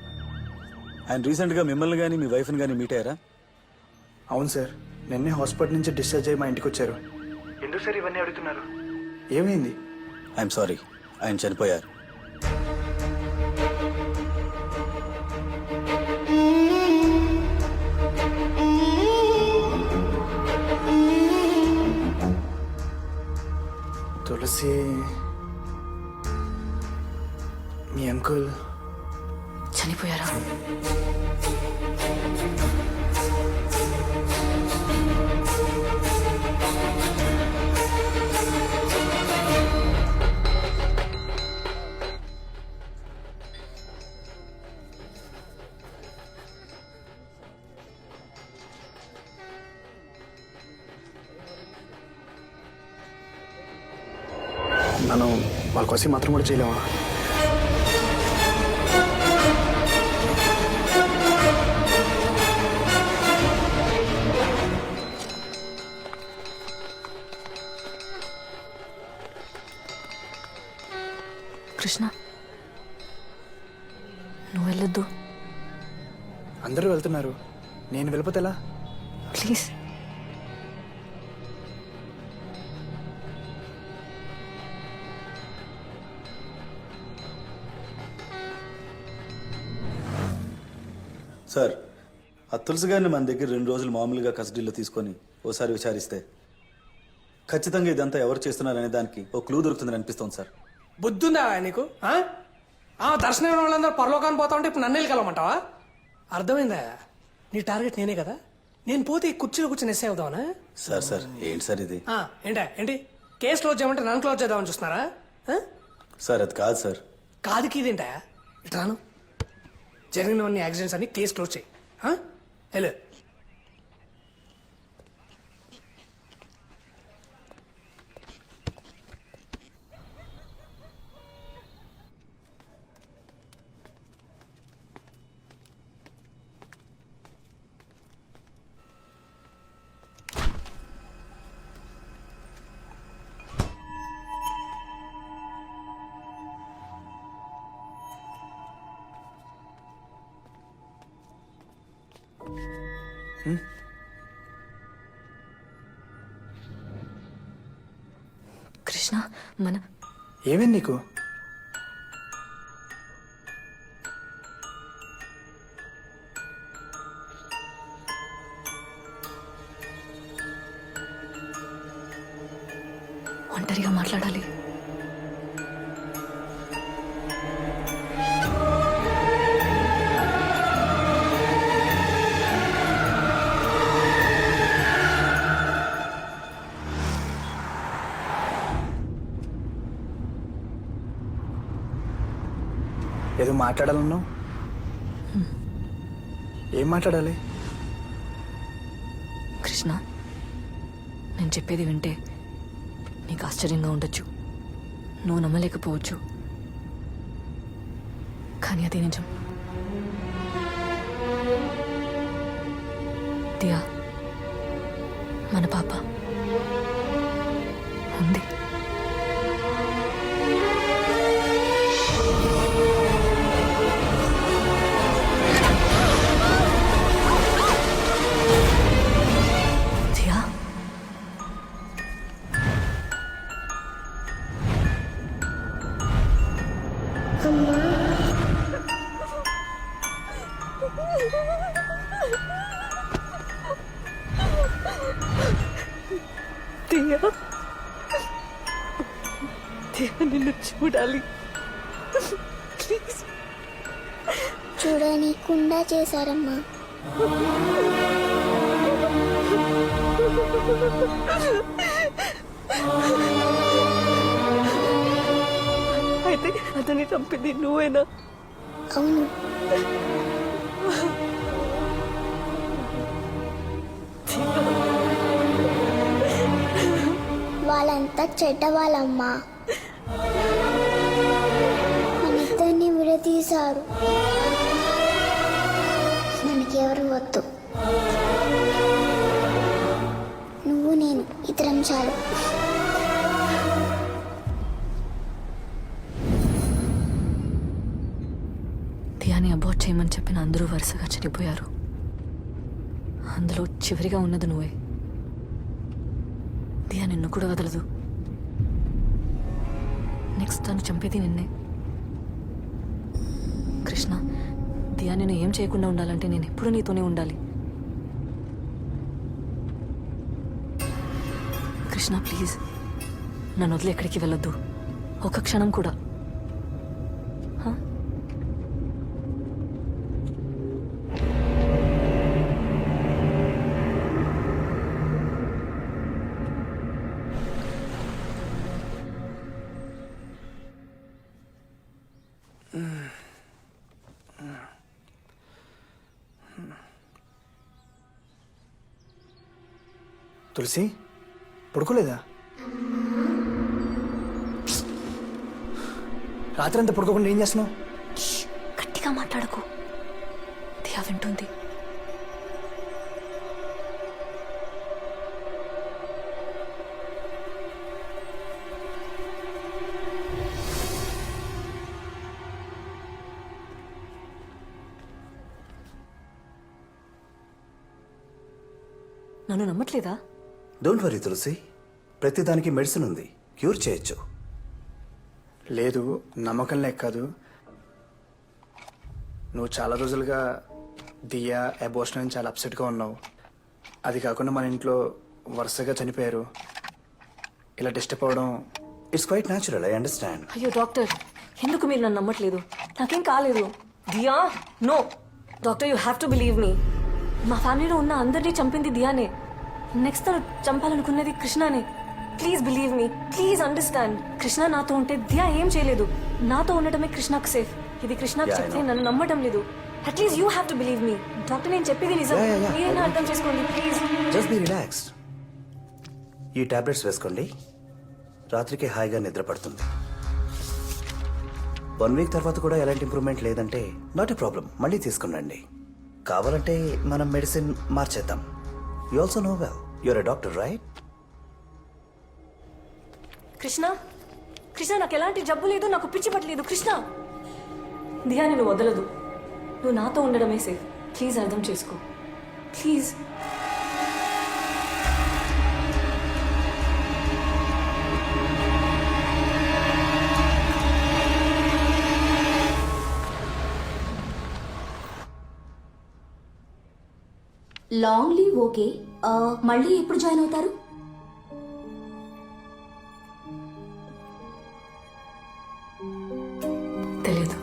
ఆయన రీసెంట్గా మిమ్మల్ని కానీ మీ వైఫ్ని కానీ మీట్ అయ్యారా? అవును సార్, నిన్నే హాస్పిటల్ నుంచి డిశ్చార్జ్ అయ్యి మా ఇంటికి వచ్చారు. ఎందుకు సార్ ఇవన్నీ అడుగుతున్నారు? ఏమైంది? ఐఎమ్ సారీ, ఆయన చనిపోయారు. తులసి మీ అంకుల్ చనిపోయారా? మనం వాళ్ళ కోసం మాత్రం కూడా చేయలేమా? కృష్ణ, నువ్వు వెళ్ళొద్దు. అందరూ వెళ్తున్నారు, నేను వెళ్ళిపోతే ఎలా? ప్లీజ్. సార్, ఆ తులసి గారిని మన దగ్గర 2 రోజులు మామూలుగా కస్టడీలో తీసుకొని ఓసారి విచారిస్తే ఖచ్చితంగా ఇదంతా ఎవరు చేస్తున్నారనే దానికి ఓ క్లూ దొరుకుతుందని అనిపిస్తోంది సార్. బుద్ధుందా నీకు? దర్శనం వాళ్ళందరూ పరలోకాన్ని పోతా ఉంటే ఇప్పుడు నన్ను వెళ్ళి కలవమంటావా? అర్థమైందా? నీ టార్గెట్ నేనే కదా. నేను పోతే ఈ కుర్చీలో కూర్చొని ఎస్ఐ అవుతావనా? సార్ సార్ ఏంటి సార్ ఇది? ఏంటి కేసు క్లోజ్ చేయమంటే నన్ను క్లోజ్ చేద్దామని చూస్తున్నారా? సార్ అది కాదు సార్. కాదుకి ఇదేంటా? ఇట్లాను జరిగినవన్నీ యాక్సిడెంట్స్ అన్ని కేసు క్లోజ్ చేయి. హలో, కృష్ణ, మన ఏమైంది నీకు? ఒంటరిగా మాట్లాడాలి. ఏదో మాట్లాడాలన్నావు, ఏం మాట్లాడాలి? కృష్ణ, నేను చెప్పేది వింటే నీకు ఆశ్చర్యంగా ఉండొచ్చు, నువ్వు నమ్మలేకపోవచ్చు, కానీ అది నిజం. దియా, మన పాప ఉంది. దియా నిన్ను చూడాలి ప్లీజ్. చూడనీకుండా చేశారమ్మా. అయితే అతన్ని చంపింది నువ్వేనా? అవును. వాళ్ళంతా చెడ్డవాళ్ళమ్మా. మనిద్దరిని విడదీశారు. మనకెవరు వద్దు. నువ్వు నేను ఇద్దరం చాలు. దియాని అబార్ట్ చేయమని చెప్పిన అందరూ వరుసగా చనిపోయారు. అందులో చివరిగా ఉన్నది నువ్వే. దియా నిన్ను కూడా వదలదు. నెక్స్ట్ తను చంపేది నిన్నే. కృష్ణ, దియా నేను ఏం చేయకుండా ఉండాలంటే నేను ఎప్పుడు నీతోనే ఉండాలి. కృష్ణ ప్లీజ్, నన్ను వదిలి ఎక్కడికి వెళ్ళొద్దు, ఒక క్షణం కూడా. తులసి పడుకోలేదా? రాత్రి అంతా పడుకోకుండా ఏం చేస్తున్నావు? గట్టిగా మాట్లాడకు, దియా వింటుంది. నన్ను నమ్మట్లేదా? డోంట్ వరీ తులసి, ప్రతిదానికి మెడిసిన్ ఉంది, క్యూర్ చేయొచ్చు. లేదు, నమ్మకం లేక కాదు. నువ్వు చాలా రోజులుగా దియా అబోర్షన్ అని చాలా అప్సెట్గా ఉన్నావు. అది కాకుండా మన ఇంట్లో వరుసగా చనిపోయారు. ఇలా డిస్టర్బ్ అవ్వడం it's quite natural, I understand. అయ్యో డాక్టర్, ఎందుకు మీరు నన్ను నమ్మట్లేదు? నాకేం కాలేదు. Diya no doctor, you have to believe me. మా ఫ్యామిలీలో ఉన్న అందరినీ చంపింది దియానే. నెక్స్ట్ తను చంపాలనుకున్నది కృష్ణనే. Please believe me, please understand. Krishna నాతో ఉంటే దియా ఏం చేయలేదు. నాతో ఉండటమే కృష్ణకు సేఫ్. ఇది కృష్ణకు చెప్తే నన్ను నమ్మటం లేదు. At least you have to believe me. Doctor, నేను చెప్పేది నిజం. మీరైనా అర్థం చేసుకోండి ప్లీజ్. Just be relaxed. ఈ టాబ్లెట్స్ వేసుకోండి, రాత్రికి హాయిగా నిద్ర పడుతుంది. 1 వీక్ తర్వాత కూడా ఎలాంటి ఇంప్రూవ్మెంట్ లేదంటే నాట్ ఎ ప్రాబ్లం, మళ్ళీ తీసుకునండి. కావాలంటే మనం మెడిసిన్ మార్చేద్దాం. You also know well, you're a doctor right? Krishna, Krishna నాకు ఎలాంటి జబ్బు లేదు, నాకు పిచ్చి పట్టలేదు. కృష్ణ, దియా నేను వదలదు. నువ్వు నాతో ఉండడమే సేఫ్. ప్లీజ్ అర్థం చేసుకో ప్లీజ్. Long leave okay. మళ్ళీ ఎప్పుడు జాయిన్ అవుతారు? తెలీదు.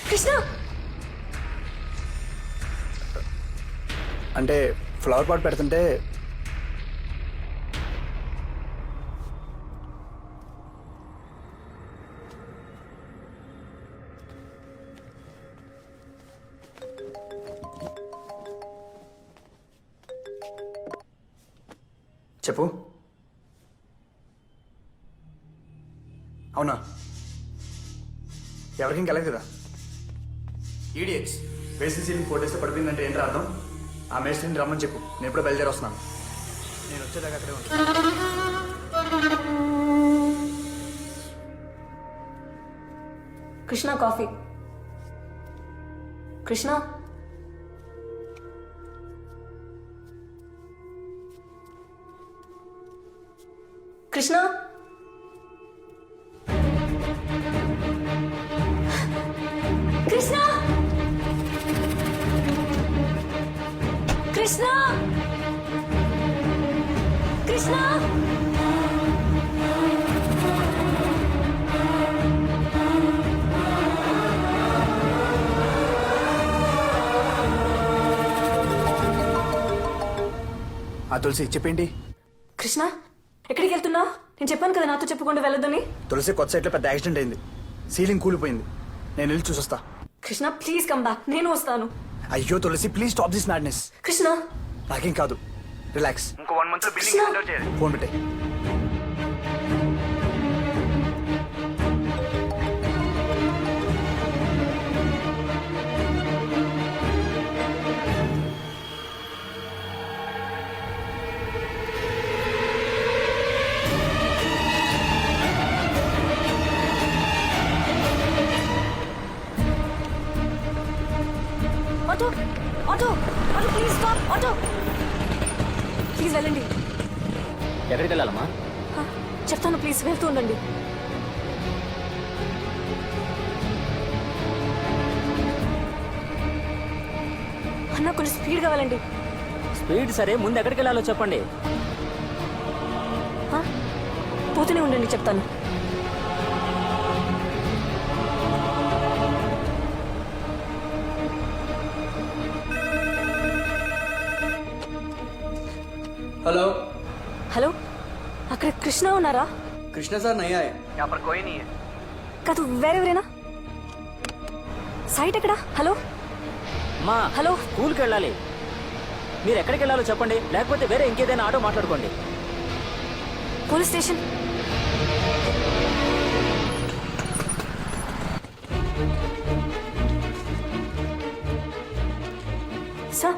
కృష్ణ, అంటే ఫ్లవర్ పాట్ పెడుతుంటే చెప్పు. అవునా? ఎవరికి ఇంకెళ్ళదు కదా. ఈడియట్స్, వేసిన సీలింగ్ 4 days పడిపోయిందంటే ఏంటి అర్థం? ఆ మేస్త్రిని రమ్మని చెప్పు, నేను ఎప్పుడో బయలుదేరి వస్తున్నాను. నేను వచ్చేదాకా అక్కడే ఉంటాను. కృష్ణ కాఫీ. కృష్ణ కృష్ణ కృష్ణ కృష్ణ కృష్ణ ఆ తులసి చెప్పేంటి? కృష్ణ ఎక్కడికి వెళ్తున్నావు? నేను చెప్పాను కదా నాతో చెప్పకుండా వెళ్ళొద్దని. తులసి కొత్త సైట్లో పెద్ద యాక్సిడెంట్ అయింది. సీలింగ్ కూలిపోయింది. నేను వెళ్ళి చూసొస్తా. కృష్ణ ప్లీజ్ కమ్ బ్యాక్, నేను వస్తాను. అయ్యో Tulasi, please stop this madness. Krishna నాకేం కాదు, రిలాక్స్. ఇంకో 1 month కృష్ణ ఫోన్ పెట్టే. Auto auto auto please stop. Auto please వెళ్ళండి. ఎక్కడికి వెళ్ళాలమ్మా? చెప్తాను ప్లీజ్, వెళ్తూ ఉండండి. అన్న కొంచెం స్పీడ్గా వెళ్ళండి. స్పీడ్ సరే, ముందు ఎక్కడికి వెళ్ళాలో చెప్పండి. పోతూనే ఉండండి, చెప్తాను. हेलो హలో, అక్కడ కృష్ణ ఉన్నారా? कृष्णा सर नहीं आए यहाँ पर कोई नहीं है. కాదు వేరెవరేనా? సైట్ ఎక్కడా? హలో మా హలో స్కూల్కి వెళ్ళాలి. మీరు ఎక్కడికి వెళ్ళాలో చెప్పండి, లేకపోతే వేరే ఇంకేదైనా ఆటో మాట్లాడుకోండి. Police station. సార్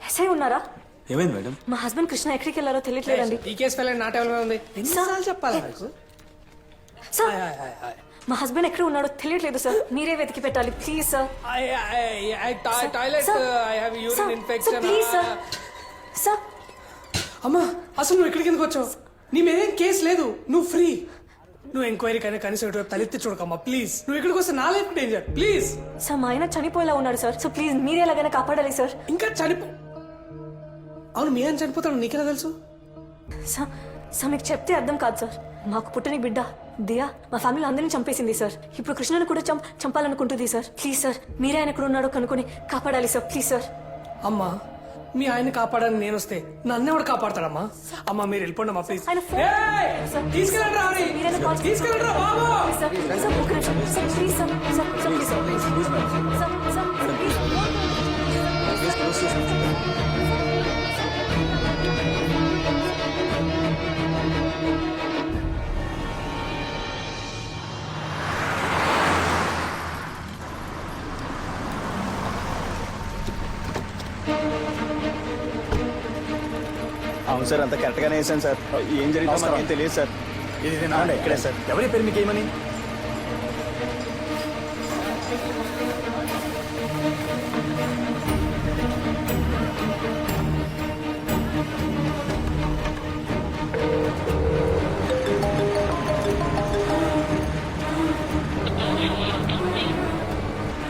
ఎస్ఐ ఉన్నారా? ఏమైంది మేడం? మా హస్బెండ్ కృష్ణ ఎక్కడికి వెళ్ళారో తెలియట్లేదండి. ఈ కేసు ఫైల్ నా టేబుల్ మీద ఉంది. ఎన్నిసార్లు చెప్పాలి నాకు? సార్ మా హస్బెండ్ ఎక్కడ ఉన్నాడో తెలియట్లేదు సార్, మీరే వెతికి పెట్టాలి please sir. Toilet I have urine infection. Please sir. Sir అమ్మా, అసలు నువ్వు ఇక్కడికి ఎందుకు వచ్చావు? నీ మీదేం కేసు లేదు, నువ్వు ఫ్రీ. నువ్వు ఎంక్వైరీ కైనా కనీసం ఇటువైపు తలెత్తి చూడకమ్మా ప్లీజ్. నువ్వు ఇక్కడికి వస్తే నా లైఫ్ డేంజర్ ప్లీజ్. సార్ మా ఆయన చనిపోయేలా ఉన్నాడు సార్, సో ప్లీజ్ మీరే ఎలాగైనా కాపాడాలి సార్. ఇంకా అవును, మీ ఆయన చనిపోతాడు నీకెలా తెలుసు? సార్ సార్ మీకు చెప్తే అర్థం కాదు సార్. మాకు పుట్టని బిడ్డ దియా మా ఫ్యామిలీలో అందరినీ చంపేసింది సార్. ఇప్పుడు కృష్ణను కూడా చంపాలనుకుంటుంది సార్. ప్లీజ్ సార్ మీరే ఆయన ఎక్కడ ఉన్నాడో కనుక్కొని కాపాడాలి సార్ ప్లీజ్ సార్. అమ్మా, మీ ఆయన కాపాడని నేను వస్తే నన్ను ఎవడు కాపాడతాడమ్మా? అమ్మా మీరు వెళ్ళిపోండి అమ్మా ప్లీజ్. ఆయన ఫోన్ తీసుకెళ్ళండి రా, మీరైనా కాల్ చేసి- తీసుకెళ్ళండి రా బాబు. సార్ సార్ ఒక్క నిమిషం sir please sir sir sir please sir sir sir please. అవును సార్, అంత కరెక్ట్గానే వేసాను సార్. ఏం జరిగిందో మనకేం తెలియదు సార్. ఇది ఇక్కడే సార్. ఎవరి పేరు మీకు ఏమని?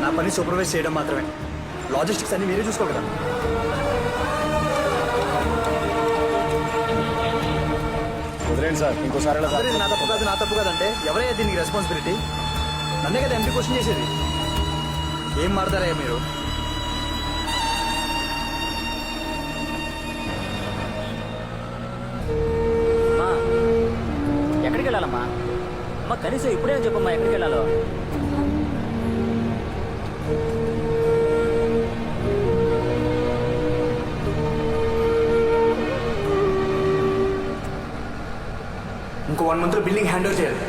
నా పని సూపర్వైజ్ చేయడం మాత్రమే. లాజిస్టిక్స్ అన్ని మీరే చూసుకోగలరా? వదిలేండి సార్, ఇంకోసారి ఇలా అందరూ ఇది నా తప్పు కాదంటే ఎవరైనా దీనికి రెస్పాన్సిబిలిటీ? నన్నే కదా ఎంపీ క్వశ్చన్ చేసేది. ఏం మాడతారయ్యా మీరు? ఎక్కడికి వెళ్ళాలమ్మా? అమ్మా కనీసం ఇప్పుడే చెప్పమ్మా ఎక్కడికి వెళ్ళాలో. ఇంకో 1 month బిల్డింగ్ హ్యాండ్ ఓవర్ చేయాలి.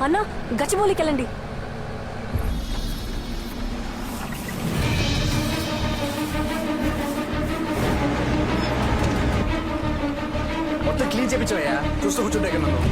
అన్నా గచ్చిబౌలికి వెళ్ళండి. మొత్తం క్లీన్ చేయించావయ్యా, చూస్తూ కూర్చుంటే ఇక్కడ నన్ను.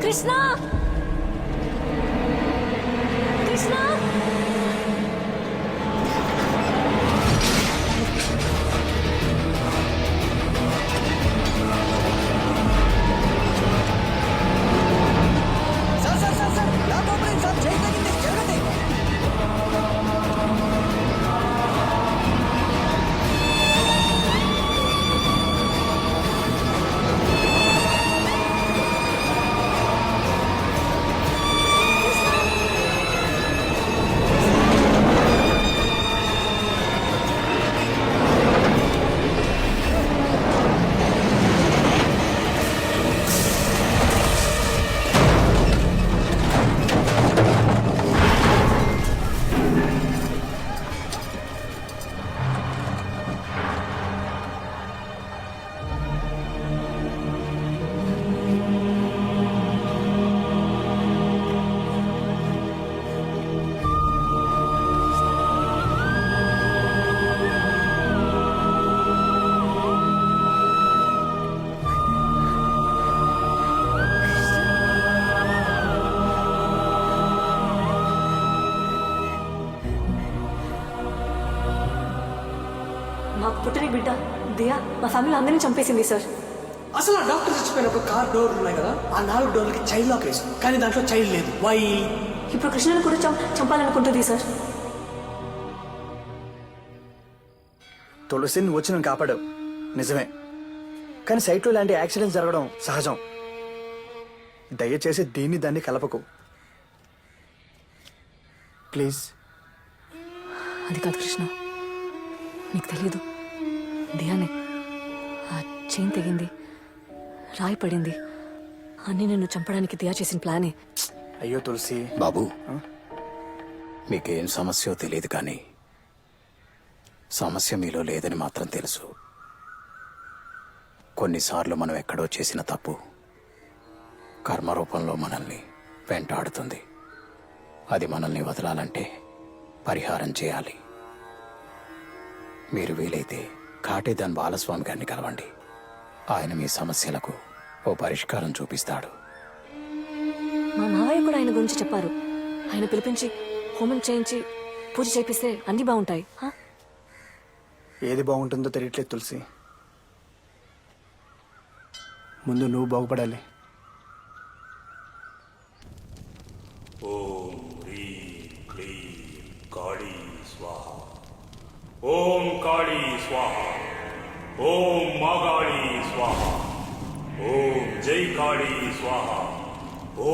కృష్ణ కృష్ణ మాకు పుట్టిన బిడ్డ దియా మా ఫ్యామిలీ అందరినీ చంపేసింది సార్. అసలు ఆ డాక్టర్ చచ్చిపోయినప్పుడు కార్ డోర్ ఉన్నాయి కదా, ఆ 4 డోర్లకి చైల్డ్ లాక్ వేసి, కానీ దాంట్లో చైల్డ్ లేదు. వై? ఇప్పుడు కృష్ణని కూడా చంపాలనుకుంటుంది సార్. తులసిని వచ్చి నన్ను కాపాడావు నిజమే, కానీ సైట్లో ఇలాంటి యాక్సిడెంట్స్ జరగడం సహజం. దయచేసి దాన్ని కలపకు ప్లీజ్. అది కాదు కృష్ణ, నీకు తెలీదు, దియానే ఆ చైన్ తెగింది, రాయి పడింది, అన్నీ నిన్ను చంపడానికి దియా చేసిన ప్లానే. అయ్యో తులసి. బాబు, మీకేం సమస్యో తెలియదు కానీ సమస్య మీలో లేదని మాత్రం తెలుసు. కొన్నిసార్లు మనం ఎక్కడో చేసిన తప్పు కర్మరూపంలో మనల్ని వెంటాడుతుంది. అది మనల్ని వదలాలంటే పరిహారం చేయాలి. మీరు వీలైతే కాటేదాన్ బాలస్వామి గారిని కలవండి. ఆయన మీ సమస్యలకు ఓ పరిష్కారం చూపిస్తాడు. మా మావయ్య కూడా ఆయన గురించి చెప్పారు. ఆయన పిలిపించి హోమం చేయించి పూజ చేపిస్తే అన్నీ బాగుంటాయి. ఏది బాగుంటుందో తెలియట్లేదు తులసి. ముందు నువ్వు బాగుపడాలి. ఓం హ్రీం క్లీం కాళీ స్వాహ. ఓం కాళీ స్వాహ. ఓం మాగాళీ స్వాహ. ఓం జై కాళీ స్వాహ.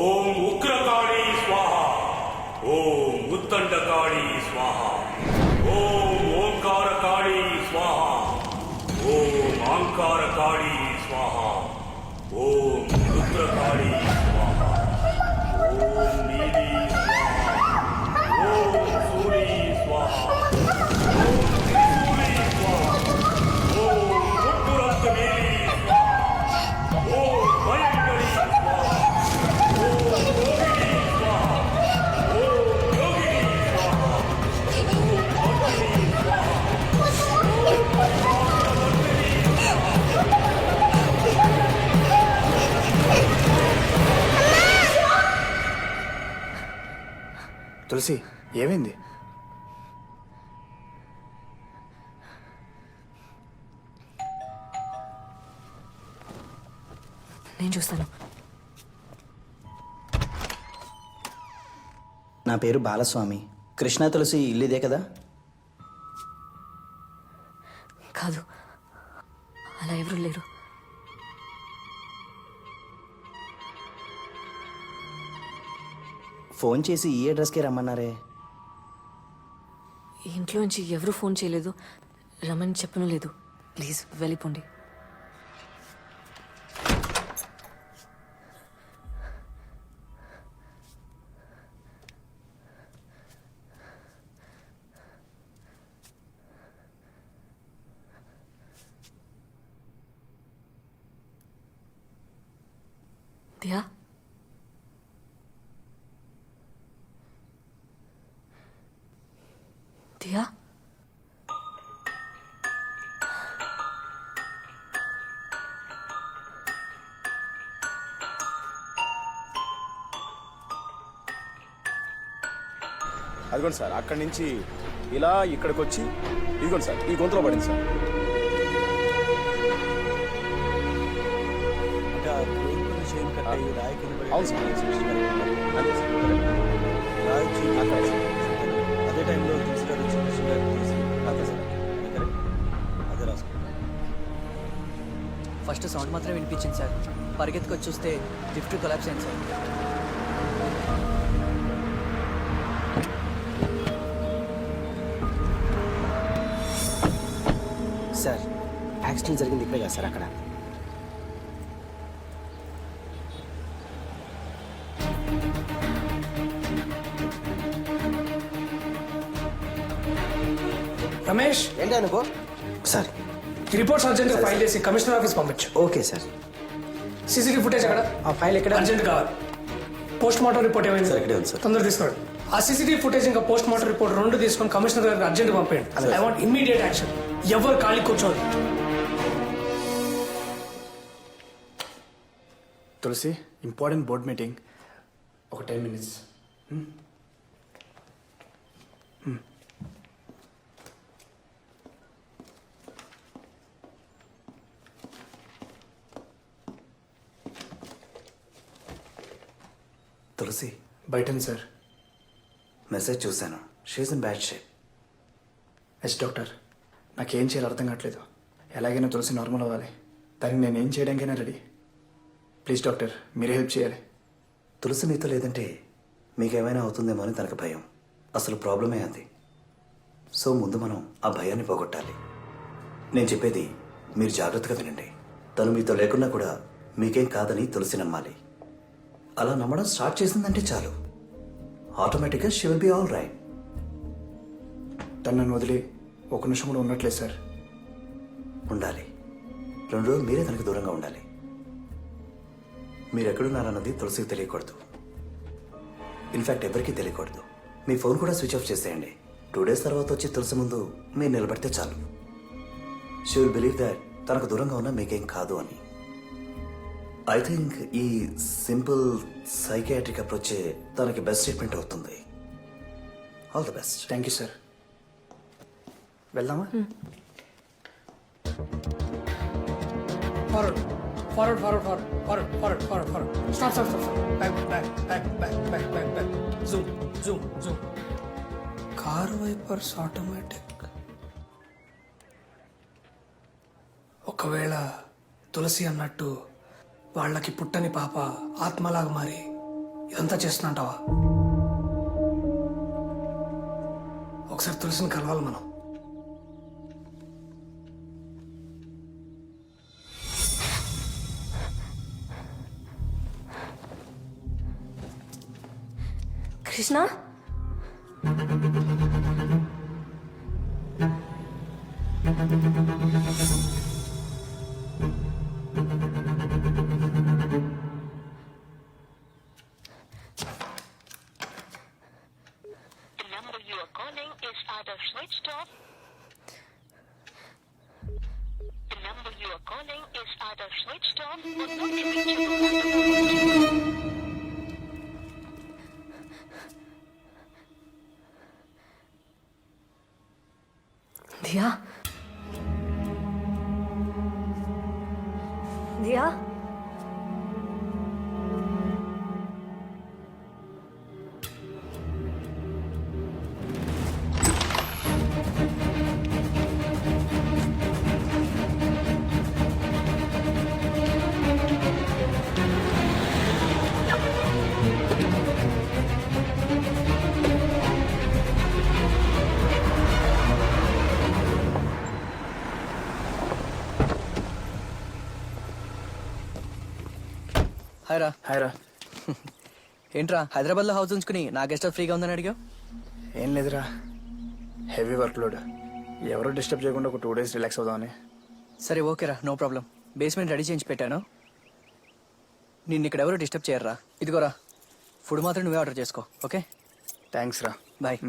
ఓం ఉగ్రకాళీ స్వాహ. ఓం ఉత్తండకాళీ స్వాహ. ఓం ఓంకారకాళీ స్వాహ. ఓం ఆంకారకాళీ స్వాహ. ఓం రుద్రకాళీ స్వాహ. ఓం నీలీ స్వాహ. ఓం సూరీ స్వాహ. ఓం త్రిశూలీ స్వాహ. ఓం గుట్టురక్తమేలీ స్వాహ. ఓం భయంకరీ స్వాహ. ఓం యోగినీ స్వాహ. ఓం యోగినీ స్వాహ. ఓం భక్తినీ స్వాహ. ఓం భక్తవర్తినీ తులసి ఏమైంది? నేను చూస్తాను. నా పేరు బాలస్వామి. కృష్ణ తులసి ఇల్లు ఇదే కదా? కాదు, అలా ఎవరు లేరు. ఫోన్ చేసి ఈ అడ్రస్కే రమ్మన్నారే. ఇంట్లో నుంచి ఎవరు ఫోన్ చేయలేదు, రమని చెప్పను లేదు. ప్లీజ్ వెళ్ళిపోండి. దియా, దియా, అదిగోండి సార్, అక్కడి నుంచి ఇలా ఇక్కడికి వచ్చి ఇదిగోండి సార్, ఈ గొంతులో పడింది సార్. అంటే ఆ గొంతున చైన్ కట్ అయ్యి రాయి కింద పడి అవును సార్, అదే చైన్ అక్కడే సార్. అదే టైంలో తులసి గారు వచ్చి కృష్ణ గారిని తీసి అదే సార్ కరెక్ట్ అదే రాసుకో. ఫస్ట్ సౌండ్ మాత్రం వినిపించింది సార్. పరిగెత్తుకొచ్చి చూస్తే లిఫ్ట్ కొలాప్స్ అయింది సార్. సార్ యాక్సిడెంట్ జరిగింది ఇక్కడే కదా సార్, అక్కడ. రమేష్, ఏంటి అనుకో సార్. ఈ రిపోర్ట్స్ అర్జెంట్గా ఫైల్ చేసి కమిషనర్ ఆఫీస్ పంపించు. Okay sir. సీసీటీవీ ఫుటేజ్ అక్కడ ఆ ఫైల్ ఎక్కడ? అర్జెంట్ కావాలి. పోస్ట్ మార్టం రిపోర్ట్ ఏమైంది? సార్, ఇక్కడే ఉంది సార్. తొందర తీసుకోండి. ఆ సీసీటీవీ ఫుటేజ్ ఇంకా పోస్ట్ మార్టం రిపోర్ట్ రెండు తీసుకొని కమిషనర్ గారికి అర్జెంట్ పంపేయండి. I want immediate action. ఎవరు ఖాళీ కూర్చోదు. తులసి, ఇంపార్టెంట్ బోర్డ్ మీటింగ్, ఒక 10 minutes. తులసి, బయటండి సార్. మెసేజ్ చూశాను. She's in bad shape. Yes doctor, నాకేం చేయాలో అర్థం కావట్లేదు. ఎలాగైనా తులసి నార్మల్ అవ్వాలి. దానికి నేను ఏం చేయడానికైనా రెడీ. ప్లీజ్ డాక్టర్, మీరే హెల్ప్ చేయాలి. తులసి మీతో లేదంటే మీకేమైనా అవుతుందేమో అని తనకు భయం. అసలు ప్రాబ్లమే అది. సో ముందు మనం ఆ భయాన్ని పోగొట్టాలి. నేను చెప్పేది మీరు జాగ్రత్తగా వినండి. తను మీతో లేకున్నా కూడా మీకేం కాదని తులసి నమ్మాలి. అలా నమ్మడం స్టార్ట్ చేసిందంటే చాలు, ఆటోమేటిక్గా she will be all right. తను నన్ను వదిలి ఒక నిమిషం కూడా ఉండట్లేదు సార్. ఉండాలి. 2 రోజులు మీరే తనకు దూరంగా ఉండాలి. మీరు ఎక్కడున్నారన్నది తులసికి తెలియకూడదు. ఇన్ఫ్యాక్ట్ ఎవరికీ తెలియకూడదు. మీ ఫోన్ కూడా స్విచ్ ఆఫ్ చేసేయండి. 2 days తర్వాత వచ్చి తులసి ముందు మీరు నిలబడితే చాలు. షీ విల్ బిలీవ్ దాట్ తనకు దూరంగా ఉన్నా మీకేం కాదు అని. ఐ థింక్ ఈ సింపుల్ సైకియాట్రిక్ అప్రోచే తనకి బెస్ట్ ట్రీట్మెంట్ అవుతుంది. All the best. Thank you sir. వెళ్దామా? Forward forward forward forward forward forward forward. Stop stop stop. Back back back back back back back. Zoom zoom zoom. Car wipers automatic. ఒకవేళ తులసి అన్నట్టు వాళ్ళకి పుట్టని పాప ఆత్మలాగా మారి ఇదంతా చేస్తున్నట్టవా? ఒకసారి తులసిని కలవాలి మనం. కృష్ణ, దియా, దియా, హాయ్ రా. హాయ్ రా. ఏంట్రా హైదరాబాద్లో హౌస్ ఉంచుకుని నా గెస్ట్ హౌస్ ఫ్రీగా ఉందని అడిగావు? ఏం లేదురా, హెవీ వర్క్ లోడ్. ఎవరో డిస్టర్బ్ చేయకుండా ఒక 2 days రిలాక్స్ అవుదామని. సరే ఓకేరా, నో ప్రాబ్లం. బేస్మెంట్ రెడీ చేయించి పెట్టాను. నిన్ను ఇక్కడ ఎవరు డిస్టర్బ్ చేయర్రా. ఇదిగోరా, ఫుడ్ మాత్రం నువ్వే ఆర్డర్ చేసుకో. ఓకే, థ్యాంక్స్ రా. బాయ్.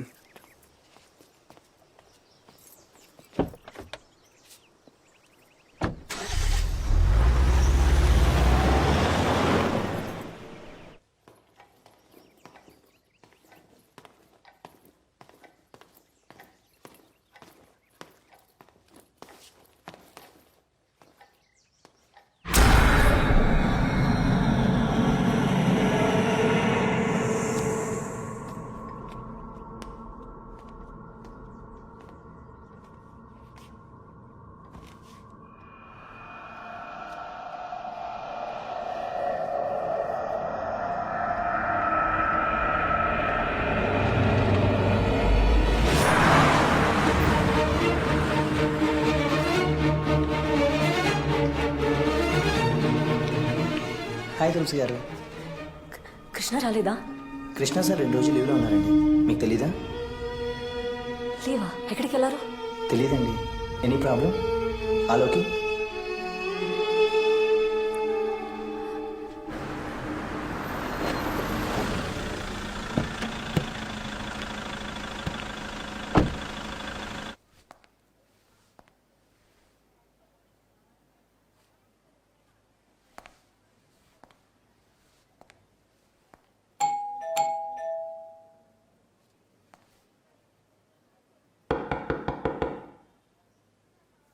హాయ్ తులసి గారు. కృష్ణ రాలేదా? కృష్ణ సార్ 2 రోజులు లీవ్లో ఉన్నారండి. మీకు తెలీదా? లేవా? ఎక్కడికి వెళ్ళారు? తెలీదండి. Any problem? ఆలోకి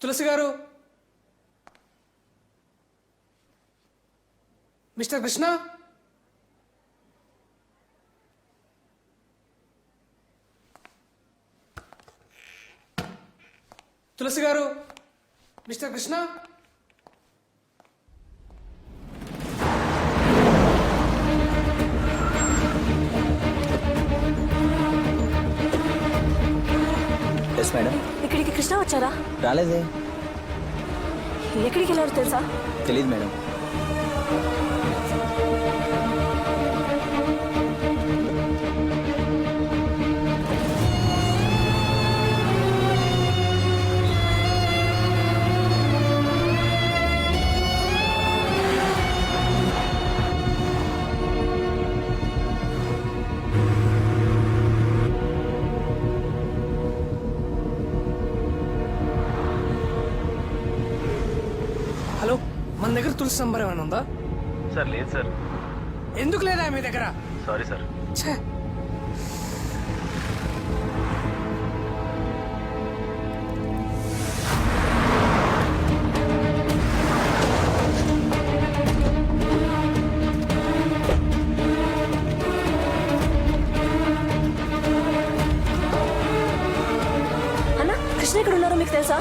తులసి గారు, మిస్టర్ కృష్ణ, తులసి గారు, మిస్టర్ కృష్ణ. Yes madam. ఇక్కడికి కృష్ణ వచ్చారా? రాలేదే. ఎక్కడికి వెళ్ళారు తెలుసా? తెలీదు మేడం. హలో, మన దగ్గర తులసి నంబర్ ఏమైనా ఉందా? సార్ లేదు సార్. ఎందుకు లేదా మీ దగ్గర? Sorry sir. ఛే, అన్న, కృష్ణ ఎక్కడ ఉన్నారో మీకు తెలుసా?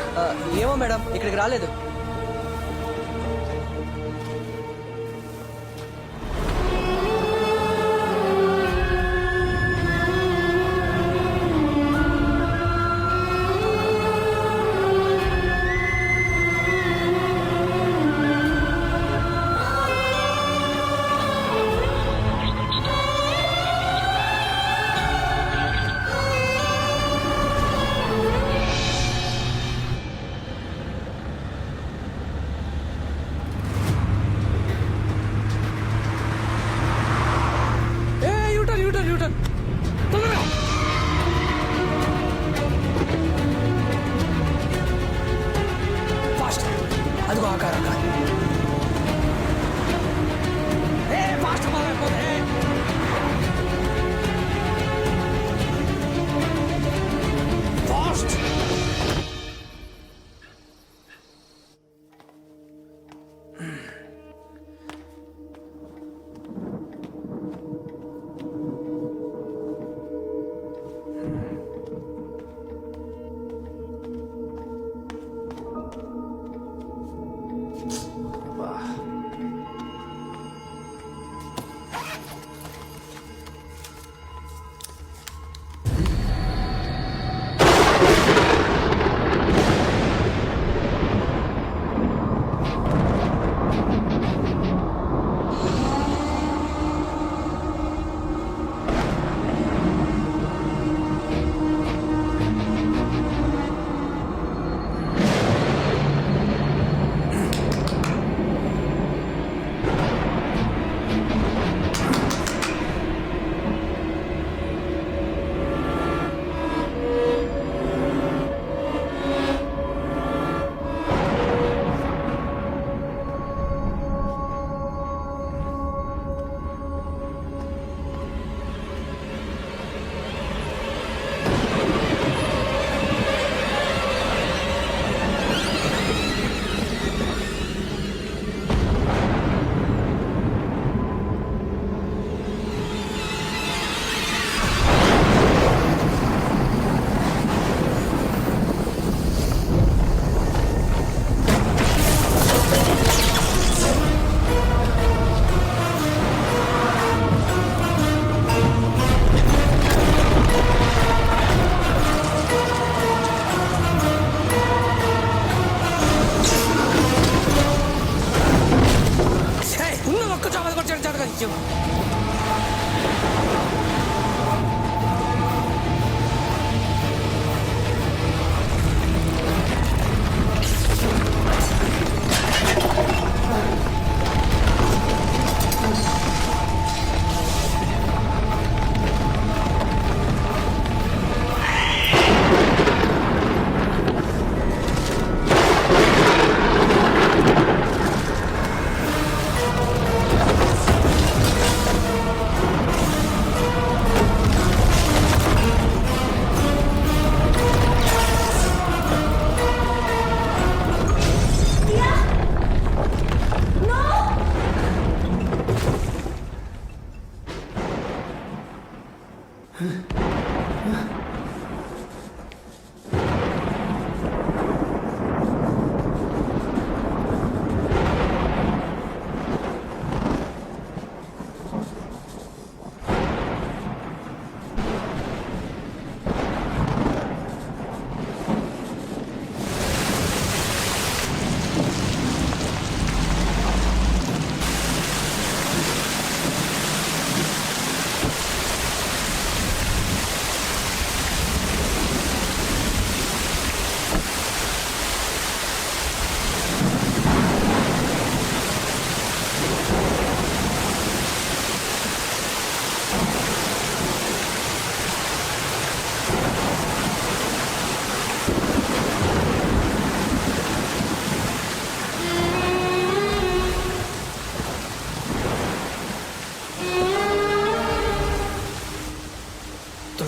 ఏమో మేడం, ఇక్కడికి రాలేదు.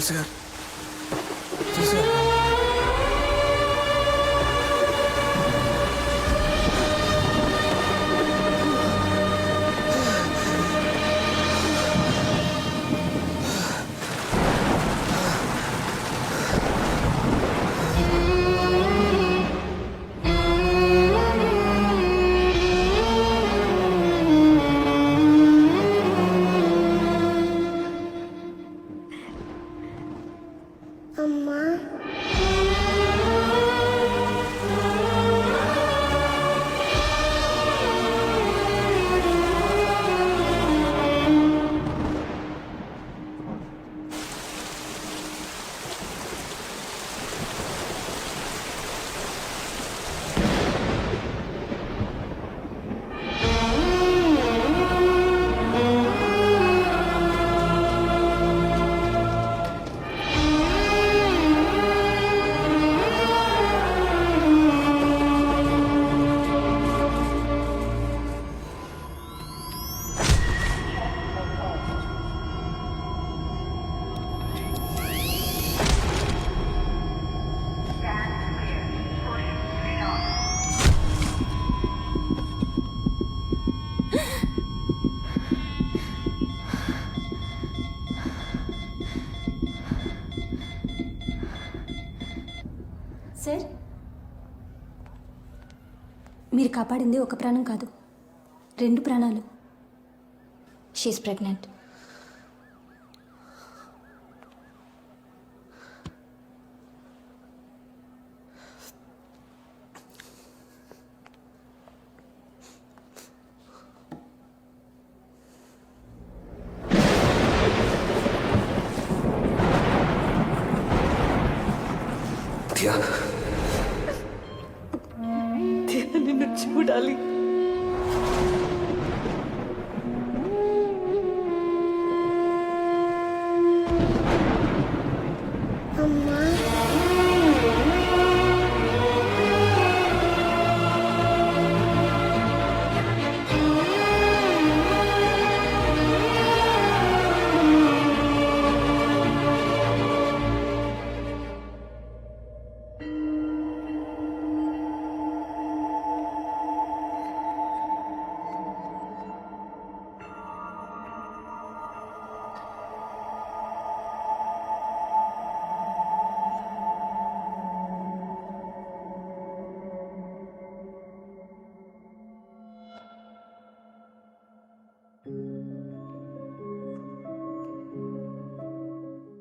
తులసి గారు తులసి గారు సార్, మీరు కాపాడింది ఒక ప్రాణం కాదు, 2 ప్రాణాలు. She's pregnant. నిన్ను చూడాలి.